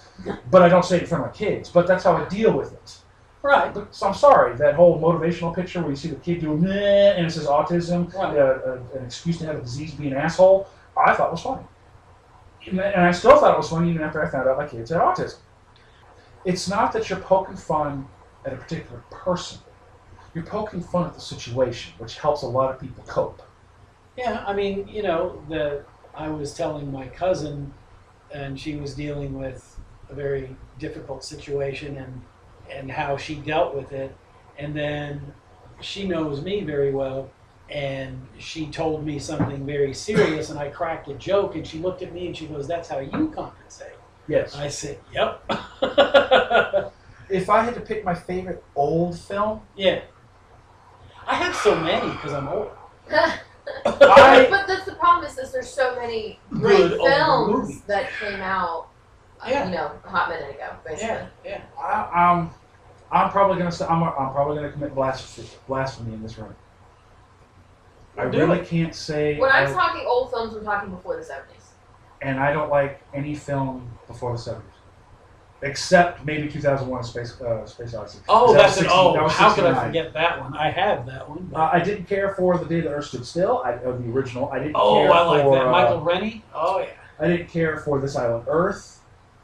But I don't say it in front of my kids. But that's how I deal with it. Right. So I'm sorry, that whole motivational picture where you see the kid doing meh, and it says autism, an excuse to have a disease, be an asshole, I thought was funny. And I still thought it was funny even after I found out my kids had autism. It's not that you're poking fun at a particular person. You're poking fun at the situation, which helps a lot of people cope. Yeah, I mean, you know, I was telling my cousin, and she was dealing with a very difficult situation and how she dealt with it. And then she knows me very well, and she told me something very serious, and I cracked a joke, and she looked at me and she goes, "That's how you compensate." Yes. I said, yep. If I had to pick my favorite old film, Yeah. I have so many because I'm old. But that's the problem is there's so many great Good old films movies. that came out, Yeah. a hot minute ago, basically. Yeah. I'm probably gonna say I'm probably gonna commit blasphemy in this room. I Do really it. can't say. When I'm talking old films, we're talking before the 70s. And I don't like any film before the 70s, except maybe 2001: Space Odyssey. Oh, That that's was an 60 that was how could I 69. forget that one? I have that one. But... I didn't care for The Day the Earth Stood Still. The original. I didn't oh, care I like for, that. Michael Rennie? Oh, yeah. I didn't care for This Island Earth.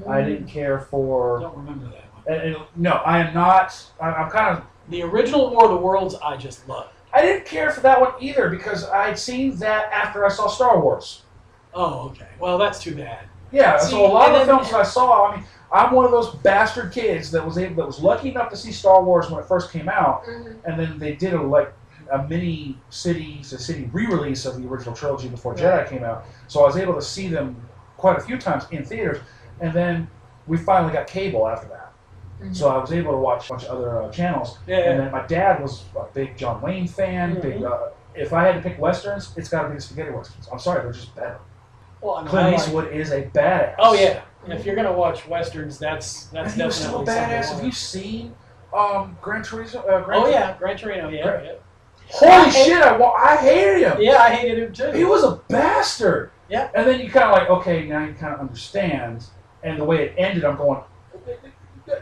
I didn't care I for. don't remember that one. And no, I am not. I'm kind of. The original War of the Worlds, I just love. I didn't care for that one either because I'd seen that after I saw Star Wars. Oh, okay. Well, that's too bad. Yeah, See, so a lot of the and then- films that I saw, I mean, I'm one of those bastard kids that was lucky enough to see Star Wars when it first came out, and then they did a mini city re-release of the original trilogy before Jedi came out. So I was able to see them quite a few times in theaters, and then we finally got cable after that. So I was able to watch a bunch of other channels. Yeah. And then my dad was a big John Wayne fan. Big. If I had to pick westerns, it's got to be the spaghetti westerns. I'm sorry, they're just better. Well, I mean, Clint I like- Eastwood is a badass. Oh, yeah. If you're going to watch Westerns, that's And he was definitely so badass. something. Have you seen Gran Turismo? Oh, yeah. Gran Torino, yeah. Right. Yeah. Holy shit! I hated him. Yeah, I hated him too. He was a bastard. Yeah. And then you kind of like, okay, now you kind of understand. And the way it ended, I'm going,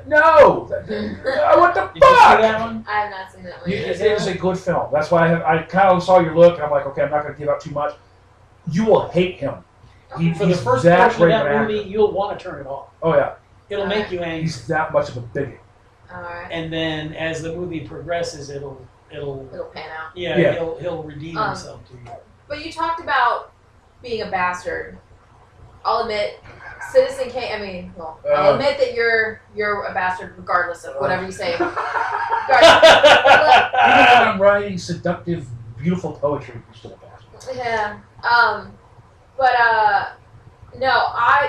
no. What the Did you see fuck? that one? I have not seen that one. It yet. is a good film. That's why I kind of saw your look. And I'm like, okay, I'm not going to give out too much. You will hate him. For the he's first that portion of great of that an movie, actor. you'll want to turn it off. Oh yeah, It'll make you angry. he's that much of a bigot. All right. And then as the movie progresses, it'll It'll pan out. Yeah. he'll redeem himself to you. But you talked about being a bastard. I'll admit, Citizen Kane. I'll admit that you're a bastard, regardless of whatever you say. Even when I'm writing seductive, beautiful poetry, you're still a bastard. Yeah.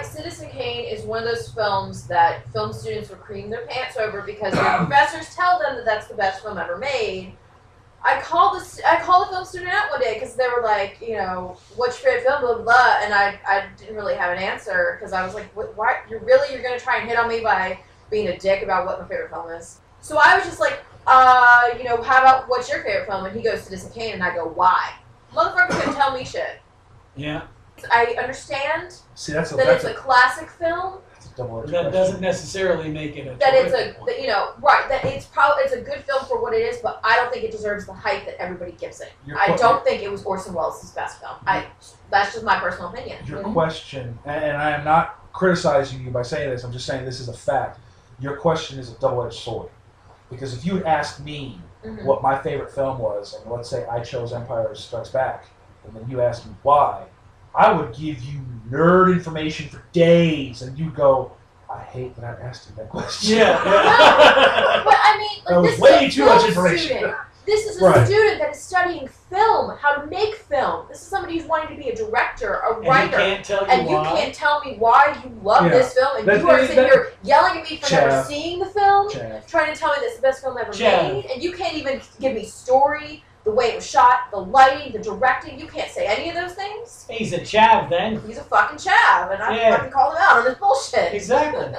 Citizen Kane is one of those films that film students were creaming their pants over because their professors tell them that that's the best film ever made. I called the film student out one day because they were like, what's your favorite film, blah, blah, blah, and I didn't really have an answer because I was like, why, you're going to try and hit on me by being a dick about what my favorite film is? So I was just like, how about what's your favorite film? And he goes, Citizen Kane, and I go, why? Motherfucker couldn't tell me shit. Yeah. I understand See, that's a a classic film, double-edged That question. doesn't necessarily make it a that it's terrific one. that it's a good film for what it is, but I don't think it deserves the hype that everybody gives it. Your I que- don't think it was Orson Welles' best film. That's just my personal opinion. Your question, and I am not criticizing you by saying this, I'm just saying this is a fact. Your question is a double-edged sword. Because if you had asked me what my favorite film was, and let's say I chose Empire Strikes Back, and then you asked me why, I would give you nerd information for days, and you'd go, I hate that I asked you that question. Yeah. But I mean, That was this way is a too much film information. student. This is a Right. student that is studying film, how to make film. This is somebody who's wanting to be a director, a And he writer. can't tell you And you why. can't tell me why you love Yeah. this film, and That- you are that- sitting here yelling at me for never Chad. seeing the film, Chad. trying to tell me that's the best film ever Chad. made, and you can't even give me story, the way it was shot, the lighting, the directing. You can't say any of those things. He's a chav then. He's a fucking chav, and I Yeah. fucking called him out on this bullshit. Exactly.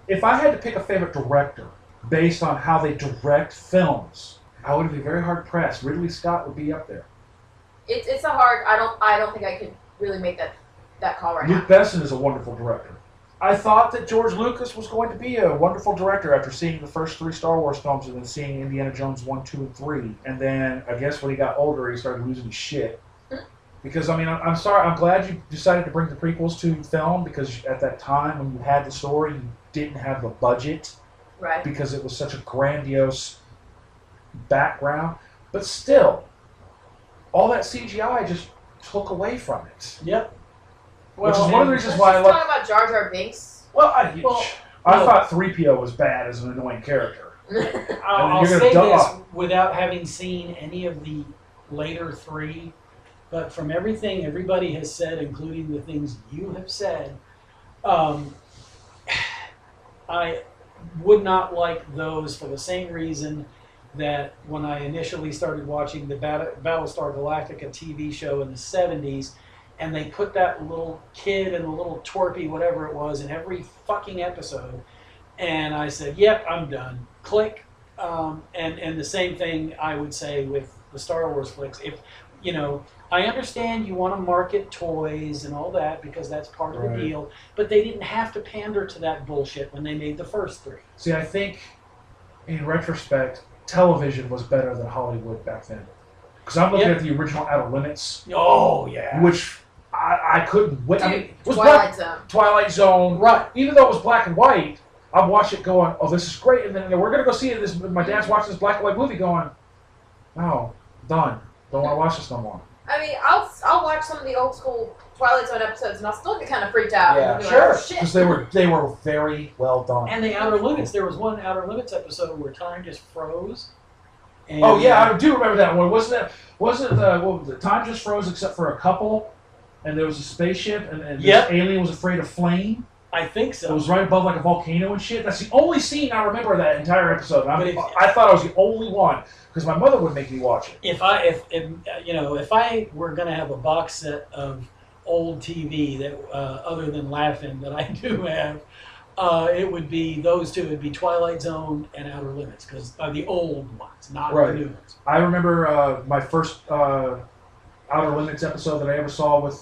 If I had to pick a favorite director based on how they direct films, I would be very hard pressed. Ridley Scott would be up there. It's a hard. I don't think I could really make that call right Luke now. Besson is a wonderful director. I thought that George Lucas was going to be a wonderful director after seeing the first 3 Star Wars films and then seeing Indiana Jones 1, 2, and 3. And then I guess when he got older, he started losing his shit. Because, I mean, I'm sorry. I'm glad you decided to bring the prequels to film because at that time when you had the story, you didn't have the budget Right. because it was such a grandiose background. But still, all that CGI just took away from it. Yep. Which is one of the and- reasons Let's why I just love... talk about Jar Jar Binks. Well, Well, I look. thought 3PO was bad as an annoying character. I'll you're gonna say dump this off. without having seen any of the later 3, but from everything everybody has said, including the things you have said, I would not like those for the same reason that when I initially started watching the Battlestar Galactica TV show in the 70s, and they put that little kid and the little torpy, whatever it was, in every fucking episode, and I said, yep, I'm done. Click. And the same thing I would say with the Star Wars flicks. If, you know, I understand you want to market toys and all that because that's part of the deal, but they didn't have to pander to that bullshit when they made the first three. See, I think, in retrospect, television was better than Hollywood back then. Because I'm looking at the original Outer Limits. Oh, yeah. Which I couldn't wait. I mean, it was Twilight Zone. Twilight Zone. Right. Even though it was black and white, I'd watch it going, oh, this is great. And then we're going to go see it. My dad's watching this black and white movie going, oh, done. Don't want to watch this no more. I mean, I'll watch some of the old school Twilight Zone episodes, and I'll still get kind of freaked out. Yeah, sure. Like, oh, because they were very well done. And the Outer Limits, there was one Outer Limits episode where time just froze. And oh yeah, I do remember that one. Wasn't the time just froze except for a couple, and there was a spaceship, and this alien was afraid of flame. I think so. It was right above like a volcano and shit. That's the only scene I remember of that entire episode. I thought I was the only one because my mother would make me watch it. If I were gonna have a box set of old TV that other than Laughing that I do have, it would be those two. It'd be Twilight Zone and Outer Limits because the old ones, not the new ones. I remember my first Outer Limits episode that I ever saw with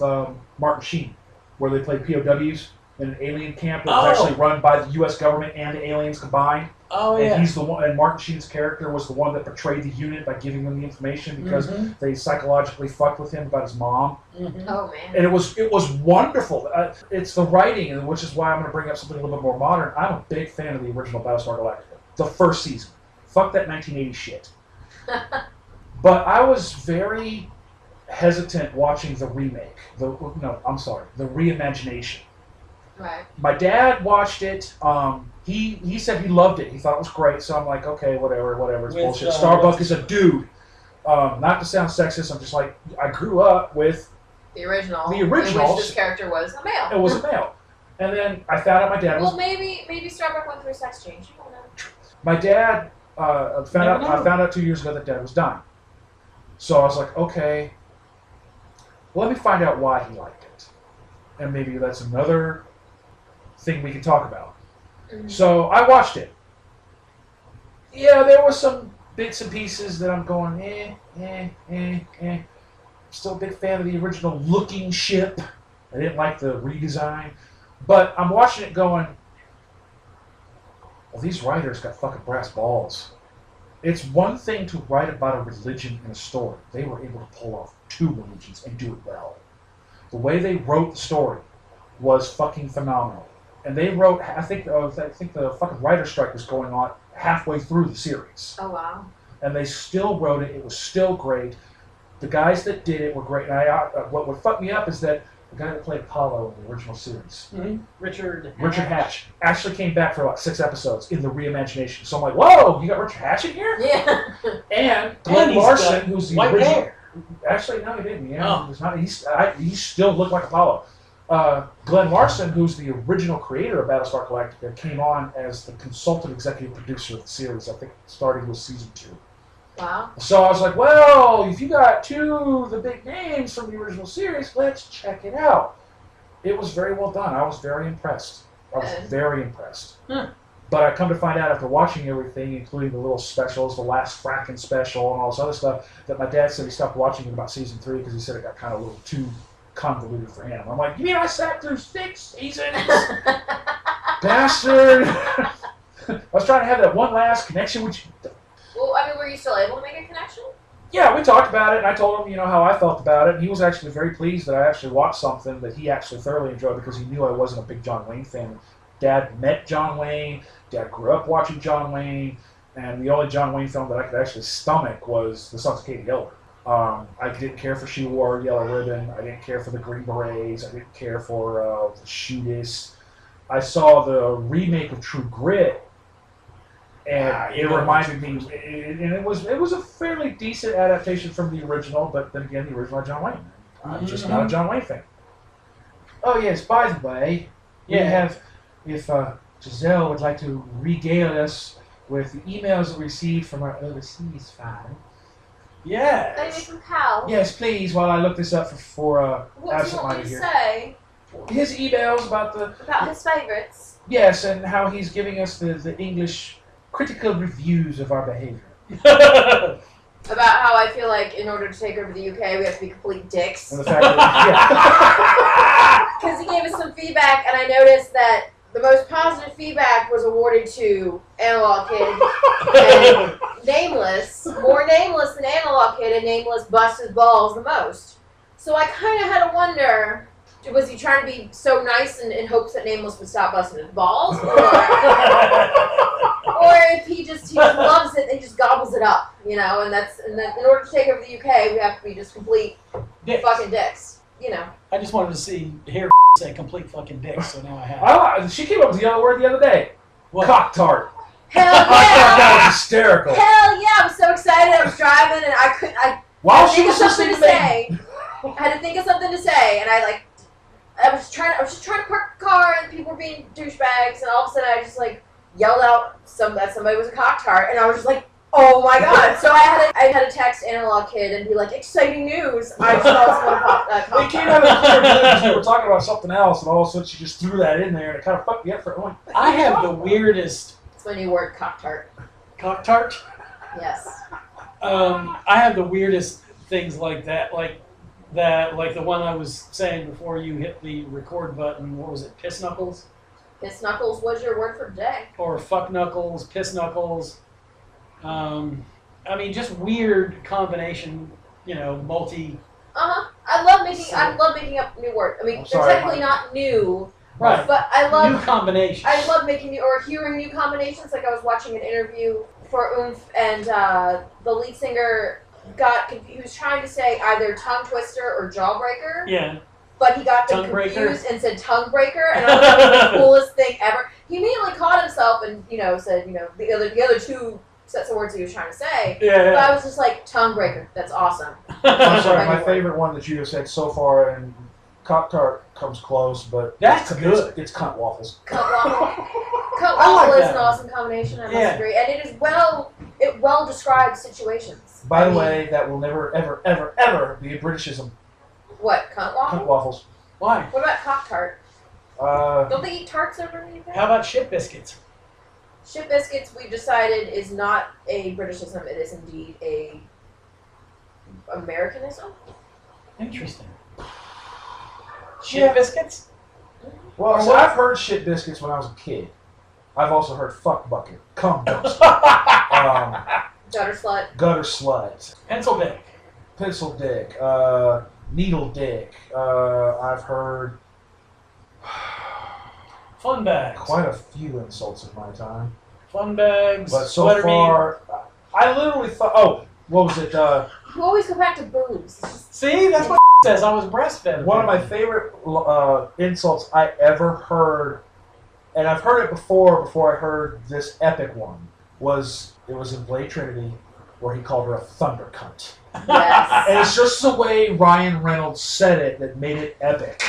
Martin Sheen, where they played POWs in an alien camp that was actually run by the U.S. government and aliens combined. Oh yeah. And he's the one, and Martin Sheen's character was the one that betrayed the unit by giving them the information because they psychologically fucked with him about his mom. Oh man. And it was wonderful. It's the writing, which is why I'm going to bring up something a little bit more modern. I'm a big fan of the original Battlestar Galactica, the first season. Fuck that 1980 shit. But I was very hesitant watching the remake. The reimagination. Right. My dad watched it. He said he loved it. He thought it was great. So I'm like, okay, whatever. It's bullshit. Starbuck is a dude. Not to sound sexist, I'm just like, I grew up with the original. The original. In which this character was a male. It was a male. And then I found out my dad was... Well, maybe Starbuck went through a sex change. You don't know. My dad, I found out 2 years ago that Dad was dying. So I was like, okay, well, let me find out why he liked it. And maybe that's another thing we can talk about. So I watched it. Yeah, there were some bits and pieces that I'm going, Still a big fan of the original looking ship. I didn't like the redesign. But I'm watching it going, well, these writers got fucking brass balls. It's one thing to write about a religion in a story. They were able to pull off 2 religions and do it well. The way they wrote the story was fucking phenomenal. And they wrote, I think the fucking writer's strike was going on halfway through the series. Oh, wow. And they still wrote it. It was still great. The guys that did it were great. And what fucked me up is that the guy that played Apollo in the original series, Richard Hatch, actually came back for about 6 episodes in the reimagination. So I'm like, whoa, you got Richard Hatch in here? Yeah. And Glenn Larson, who's the original. Hair. Actually, no, he didn't. Yeah, he still looked like Apollo. Glenn Larson, who's the original creator of Battlestar Galactica, came on as the consultant executive producer of the series. I think starting with season 2. Wow. So I was like, well, if you got 2 of the big names from the original series, let's check it out. It was very well done. I was very impressed. But I come to find out after watching everything, including the little specials, the last fracking special, and all this other stuff, that my dad said he stopped watching it about season 3 because he said it got kind of a little too convoluted for him. I'm like, you mean I sat through 6 seasons? Bastard! I was trying to have that one last connection with you. Well, I mean, were you still able to make a connection? Yeah, we talked about it, and I told him, how I felt about it, and he was actually very pleased that I actually watched something that he actually thoroughly enjoyed because he knew I wasn't a big John Wayne fan. Dad met John Wayne, Dad grew up watching John Wayne, and the only John Wayne film that I could actually stomach was The Sons of Katie Elder. I didn't care for She Wore Yellow Ribbon, I didn't care for the Green Berets, I didn't care for the Shootist. I saw the remake of True Grit, and it reminded me, and it was a fairly decent adaptation from the original, but then again, the original had John Wayne. I'm just not a John Wayne fan. Oh yes, by the way, we have, if Giselle would like to regale us with the emails we received from our overseas fan. Maybe Yes. from Cal. Yes, please, while I look this up for What do you want me to say his emails about about his favorites? yes, and how he's giving us the English critical reviews of our behavior. About how I feel like in order to take over the UK, we have to be complete dicks. And the fact that, Because he gave us some feedback, and I noticed that the most positive feedback was awarded to Analog Kid and Nameless. More Nameless than Analog Kid, and Nameless busts his balls the most. So I kind of had to wonder, was he trying to be so nice in hopes that Nameless would stop busting his balls? Or if he just loves it and just gobbles it up, you know, and then in order to take over the UK, we have to be just complete fucking dicks, you know. I just wanted to hear say complete fucking dicks, so now I have. she came up with the other word the other day. What? Cock tart. Hell I thought yeah! that was hysterical. Hell yeah! I was so excited. I was driving and I While had to she think was of something listening to to me. say. I had to think of something to say, and I was just trying to park the car, and people were being douchebags, and all of a sudden I just yelled out that somebody was a cock tart, and I was just like, oh my god! So I had to text Analog Kid and be like, exciting news! I just saw someone cock It came tart. out of the clear blue because we were talking about something else, and all of a sudden she just threw that in there, and it kind of fucked me up for it. I'm like, I have the weirdest It's my new word, cock tart. cock tart. Yes. I have the weirdest things like that, like the one I was saying before you hit the record button. What was it? Piss knuckles Piss knuckles was your word for today. or fuck knuckles? Piss knuckles. I mean, just weird combination. You know, multi. I love making up new words. I mean, I'm they're sorry, technically not new, Right. but I love New combination. I love making new or hearing new combinations. Like I was watching an interview for Oomph, and the lead singer got he was trying to say either tongue twister or jawbreaker, Yeah. but he got them Tongue breaker? confused and said tongue breaker, and I thought that was the coolest thing ever. He immediately caught himself and said the other two sets of words he was trying to say. Yeah. But I was just like, tongue breaker. That's awesome. I'm sorry, my Anyway. favorite one that you have said so far, and cock tart comes close, but That's it's, good. It's cunt waffles. Cunt waffle. Cunt I like waffle is that an one. awesome combination, I must Yeah. agree. And it is well describes situations. By I the mean, way, that will never, ever, ever, ever be a Britishism. what, cunt waffle? Cunt waffles. Why? What about cock tart? Don't they eat tarts over in the UK? How about shit biscuits? Shit biscuits, we've decided, is not a Britishism. It is indeed a Americanism. Interesting. Shit biscuits? Well, so I've heard shit biscuits when I was a kid. I've also heard fuck bucket, cum dumpster, Gutter slut. gutter slut, Pencil dick. pencil dick, needle dick. I've heard Fun bags. quite a few insults in my time. Fun bags. But so sweater far, I literally thought, oh, what was it? You always go back to boobs. See, that's what says. I was breastfed. One of my favorite insults I ever heard, and I've heard it before I heard this epic one, it was in Blade Trinity, where he called her a thunder cunt. Yes. And it's just the way Ryan Reynolds said it that made it epic.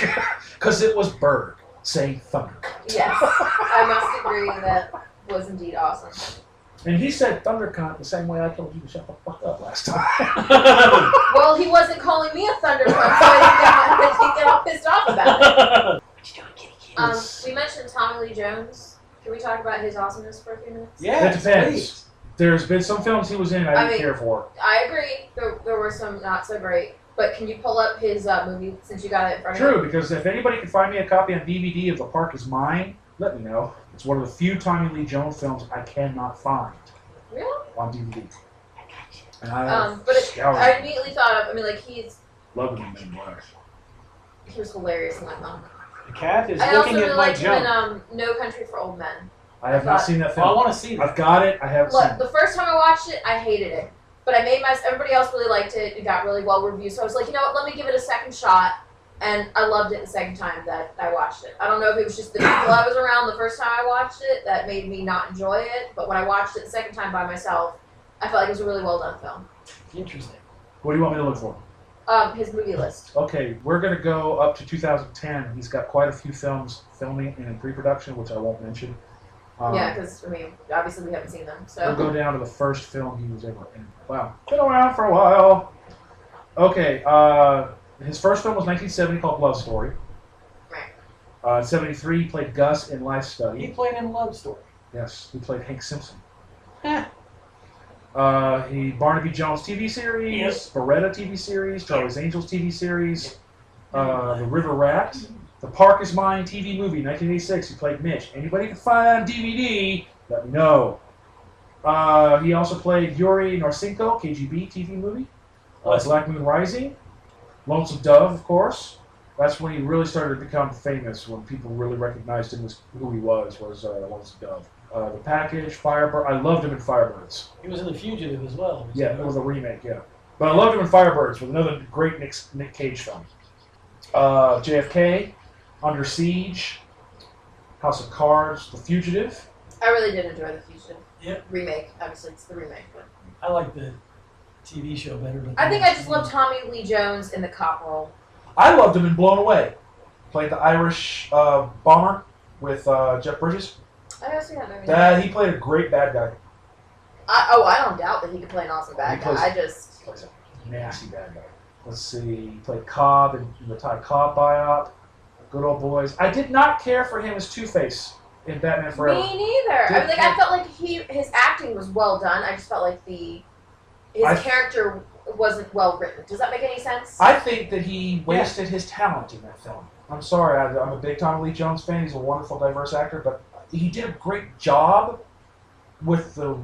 Because it was Berg saying thunder cunt. Yes. I must agree that was indeed awesome. And he said thunder cunt the same way I told you to shut the fuck up last time. Well, he wasn't calling me a thunder cunt, so I didn't get all pissed off about it. We mentioned Tommy Lee Jones. Can we talk about his awesomeness for a few minutes? Yeah, It depends. please. There's been some films he was in I didn't care for. I agree. There were some not so great. But can you pull up his movie since you got it in front of you? True, because if anybody can find me a copy on DVD of The Park Is Mine, let me know. It's one of the few Tommy Lee Jones films I cannot find Really? on DVD. And I But scoured. I immediately thought of, he's Love him in Black. he was hilarious in that film. The cat is I also looking really at my liked him jump. in No Country for Old Men. I have not seen that Oh, I film. want to see that. I've got it. I haven't seen Look, it. the first time I watched it, I hated it. But everybody else really liked it. It got really well reviewed. So I was like, you know what, let me give it a second shot. And I loved it the second time that I watched it. I don't know if it was just the people I was around the first time I watched it that made me not enjoy it. But when I watched it the second time by myself, I felt like it was a really well done film. Interesting. What do you want me to look for? His movie list. Okay, we're going to go up to 2010. He's got quite a few films filming and in pre-production, which I won't mention. Yeah, because I mean, obviously we haven't seen them. So We'll go down to the first film he was ever in. Wow, been around for a while. Okay, his first film was 1970 called Love Story. Right. In 73, he played Gus in Life He Study. played in Love Story. Yes, he played Hank Simpson. Heh. He Barnaby Jones TV series, Yep. Beretta TV series, Charlie's Angels TV series, The River Rat, The Park Is Mine TV movie, 1986. He played Mitch. Anybody can find on DVD? Let me know. He also played Yuri Norsenko, KGB TV movie, Black Moon Rising, Lonesome Dove, of course. That's when he really started to become famous. When people really recognized him as who he was Lonesome Dove. The Package, Firebird. I loved him in Firebirds. He was in The Fugitive as well. Yeah, it was a remake, yeah. But I loved him in Firebirds, with another great Nick Cage film. JFK, Under Siege, House of Cards, The Fugitive. I really did enjoy the Fugitive Yep. remake. Obviously, it's the remake. But I like the TV show better. Than I think I just love Tommy Lee Jones in the cop role. I loved him in Blown Away. Played the Irish bomber with Jeff Bridges. I don't see that movie. He played a great bad guy. I don't doubt that he could play an awesome bad He guy. plays- He plays a nasty bad guy. Let's see. He played Cobb in the Ty Cobb biop. Good old boys. I did not care for him as Two-Face in Batman Forever. Me neither. I mean, like, I felt like his acting was well done. I just felt like his character wasn't well written. Does that make any sense? I think that he wasted his talent in that film. I'm sorry. I'm a big Tommy Lee Jones fan. He's a wonderful, diverse actor, but he did a great job with the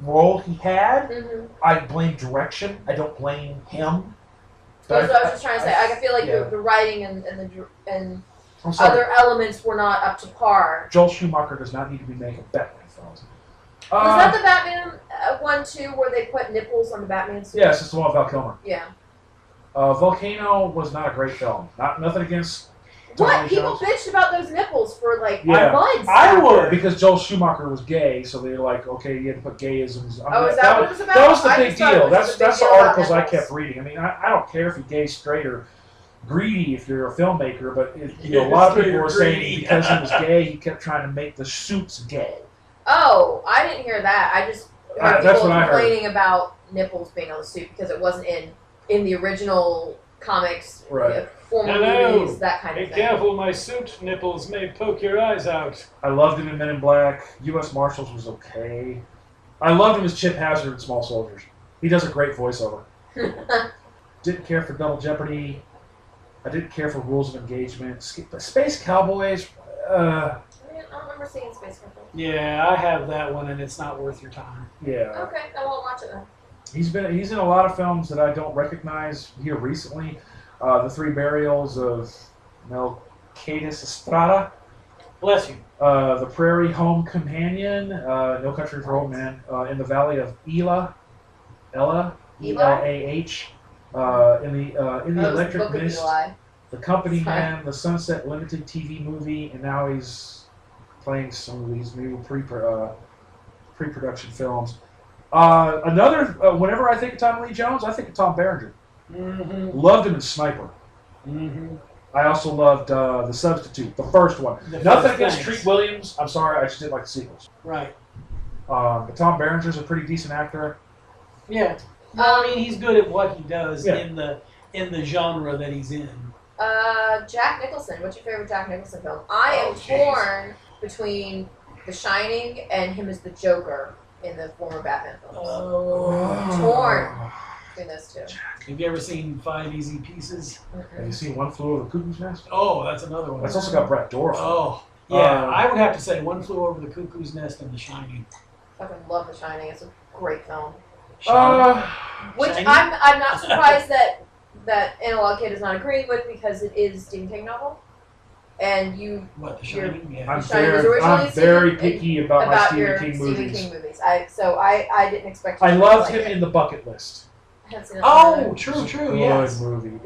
role he had. Mm-hmm. I blame direction. I don't blame him. That's what I was just trying to say. I feel like yeah. the writing and I'm sorry. other elements were not up to par. Joel Schumacher does not need to be making Batman films. Was that the Batman one too, where they put nipples on the Batman suit? Yes, it's the one with Val Kilmer. Yeah. Volcano was not a great film. Nothing against Tommy What? Lee People Jones. bitched about those nipples for like Yeah. months. I would. Because Joel Schumacher was gay, so they were like, okay, you had to put gayisms. I mean, Oh, is that what it was about? That was the I big just thought it deal. was just a That's big the deal about articles I nipples. kept reading. I mean, I don't care if you're gay, straight, or greedy if you're a filmmaker, but a lot of people were saying because he was gay, he kept trying to make the suits gay. Oh, I didn't hear that. I just heard That's people what I heard. complaining about nipples being on the suit because it wasn't in the original comics, Right. former Hello. movies, that kind Be of thing. careful, my suit nipples may poke your eyes out. I loved him in Men in Black. U.S. Marshals was okay. I loved him as Chip Hazard in Small Soldiers. He does a great voiceover. Didn't care for Double Jeopardy. I didn't care for Rules of Engagement. Space Cowboys. I don't remember seeing Space Cowboy. Yeah, I have that one, and it's not worth your time. Yeah. Okay, I won't watch it then. He's in a lot of films that I don't recognize here recently. The Three Burials of Melquiades Estrada. Bless you. The Prairie Home Companion. No Country for Old Men. In the Valley of Ella. Eli? E-L-A-H. In the Oh, it was Electric Book of Mist. Eli. The Company Sorry. Man. The Sunset Limited TV movie. And now he's playing some of these new pre-production films. Whenever I think of Tommy Lee Jones, I think of Tom Berenger. Mm-hmm. Loved him in Sniper. Mm-hmm. I also loved The Substitute, the first one. The Nothing first against things. Treat Williams. I'm sorry, I just didn't like the sequels. Right. But Tom Berenger's a pretty decent actor. Yeah. Well, I mean, he's good at what he does Yeah. in the genre that he's in. Jack Nicholson. What's your favorite Jack Nicholson film? I am jeez. torn between The Shining and him as the Joker in the former Batman films. Torn between those two. Have you ever seen Five Easy Pieces? Have you seen One Flew Over the Cuckoo's Nest? Oh, that's another one. That's also got Brett Dorff. Oh, yeah. I would have to say One Flew Over the Cuckoo's Nest and The Shining. Fucking love The Shining. It's a great film. Which Shining? I'm not surprised that Analog Kid is not agreeing with because it is a Stephen King novel. And you What, The Shining? Yeah. I'm Shining was very, originally I'm very Stephen- picky about my your Stephen King Stephen movies. King movies. I didn't expect you I to loved like him it. in The Bucket List. I haven't seen it. Oh, It's true, a true, good yes. movie.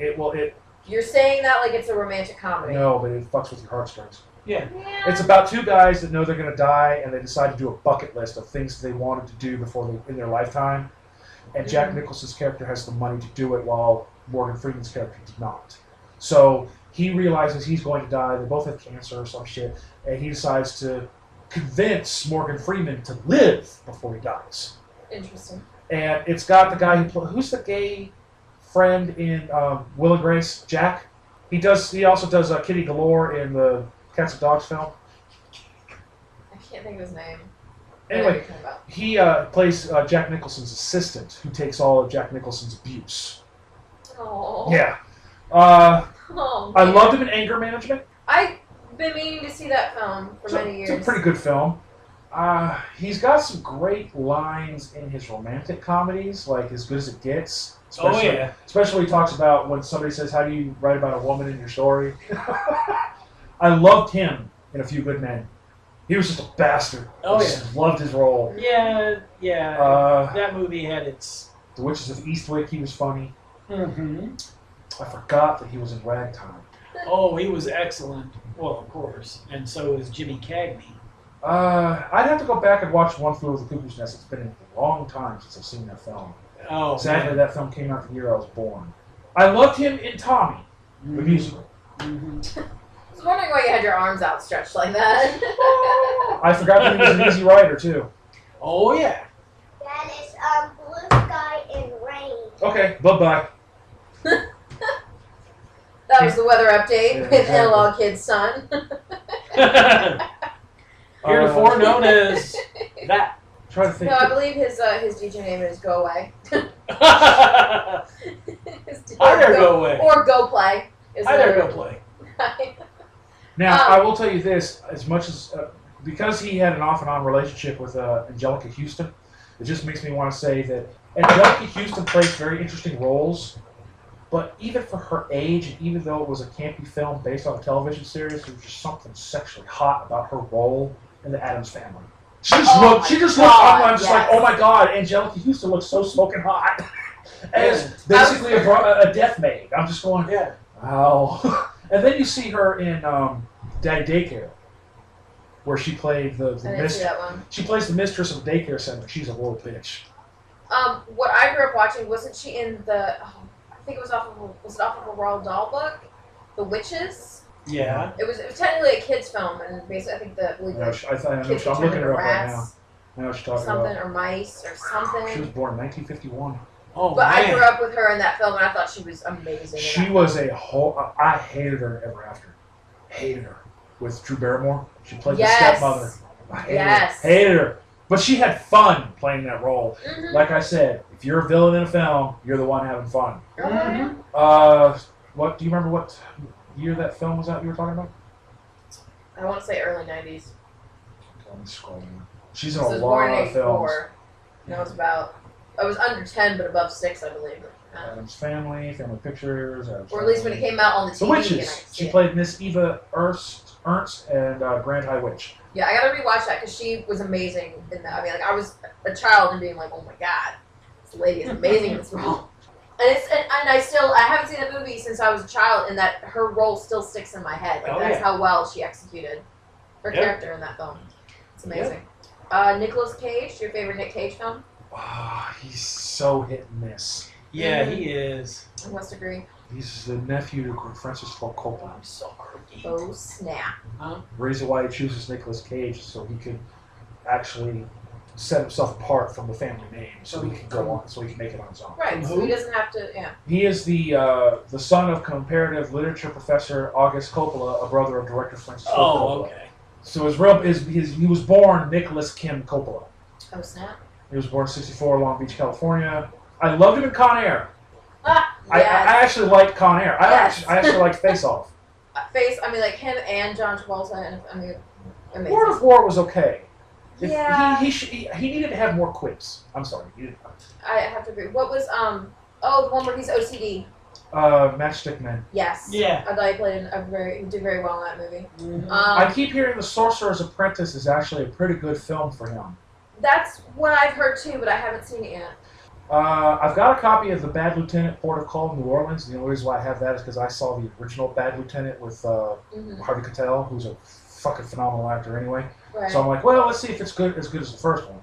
You're saying that like it's a romantic comedy. No, but it fucks with your heartstrings. Yeah. Yeah. It's about two guys that know they're going to die, and they decide to do a bucket list of things they wanted to do in their lifetime. And Jack Nicholson's character has the money to do it, while Morgan Freeman's character did not. So he realizes he's going to die. They both have cancer or some shit, and he decides to convince Morgan Freeman to live before he dies. Interesting. And it's got the guy who's the gay friend in Will and Grace, Jack. He also does Kitty Galore in the Cats and Dogs film. I can't think of his name. Anyway, he plays Jack Nicholson's assistant, who takes all of Jack Nicholson's abuse. Oh. Yeah. Oh, I loved him in Anger Management. I've been meaning to see that film for many years. It's a pretty good film. He's got some great lines in his romantic comedies, like As Good as It Gets. Especially when he talks about when somebody says, "How do you write about a woman in your story?" I loved him in A Few Good Men. He was just a bastard. Loved his role. Yeah. That movie had its... The Witches of Eastwick, he was funny. Mm-hmm. I forgot that he was in Ragtime. Oh, he was excellent. Well, of course. And so is Jimmy Cagney. I'd have to go back and watch One Flew Over the Cuckoo's Nest. It's been a long time since I've seen that film. Oh, sadly, that film came out the year I was born. I loved him in Tommy, the musical. I was wondering why you had your arms outstretched like that. I forgot that he was an easy rider, too. Oh, yeah. That is Blue Sky and Rain. Okay, bye-bye. That was the weather update with exactly. Analog Kid's son. Heretofore known as that. Try to think. No, I believe his DJ name is Go Away. I dare go away. Or Go Play. I dare go play. Now, I will tell you this, as much as, because he had an off and on relationship with Angelica Houston, it just makes me want to say that Angelica Houston plays very interesting roles, but even for her age, and even though it was a campy film based on a television series, there was just something sexually hot about her role in the Addams Family. She just looked, I'm just like, oh my god, Angelica Houston looks so smoking hot. As basically a death maid. I'm just going, wow. And then you see her in Daddy Daycare, where she played the mistress. She plays the mistress of a daycare center. She's a little bitch. What I grew up watching, wasn't she in the? I think it was off of a Roald Dahl book, The Witches. Yeah. It was technically a kids' film, and basically I think I'm looking her up right now. I know what you're talking something about. or mice or something. She was born in 1951. Oh, but man. I grew up with her in that film, and I thought she was amazing. She was a whole. I hated her in Ever After. Hated her with Drew Barrymore. She played the stepmother. I hated her. But she had fun playing that role. Mm-hmm. Like I said, if you're a villain in a film, you're the one having fun. Mm-hmm. What do you remember? What year that film was out? You were talking about? I want to say early '90s. Okay, let me scroll down. She's in a lot of films. And I was under 10, but above 6, I believe. Addams Family, Family Pictures. Or at least when it came out on the TV. The Witches. She played Miss Eva Ernst and Grand High Witch. Yeah, I gotta rewatch that because she was amazing in that. I mean, like, I was a child and being like, oh my god, this lady is amazing in this role. And I haven't seen that movie since I was a child, and that her role still sticks in my head. Like, that's how well she executed her character in that film. It's amazing. Nicolas Cage, your favorite Nick Cage film? Oh, he's so hit and miss. Yeah, he is. I must agree. He's the nephew to Francis Ford Coppola. I'm sorry. Oh, snap. Huh? The reason why he chooses Nicolas Cage is so he could actually set himself apart from the family name, so he can go on, so he can make it on his own. Right, so he doesn't have to, He is the son of comparative literature professor August Coppola, a brother of director Francis Ford Coppola. Oh, okay. So he was born Nicholas Kim Coppola. Oh, snap. He was born in '64, Long Beach, California. I loved him in Con Air. Yes. I actually liked Con Air. I actually liked Face Off. Like him and John Travolta, and amazing. Lord of War was okay. Yeah. He needed to have more quips. I'm sorry. I have to agree. What was the one where he's OCD? Matchstick Men. Yes. Yeah. I thought he played he did very well in that movie. Mm-hmm. I keep hearing The Sorcerer's Apprentice is actually a pretty good film for him. That's what I've heard too, but I haven't seen it yet. I've got a copy of The Bad Lieutenant, Port of Call, New Orleans. The only reason why I have that is because I saw the original Bad Lieutenant with Harvey Keitel, who's a fucking phenomenal actor anyway. Right. So I'm like, well, let's see if it's as good as the first one.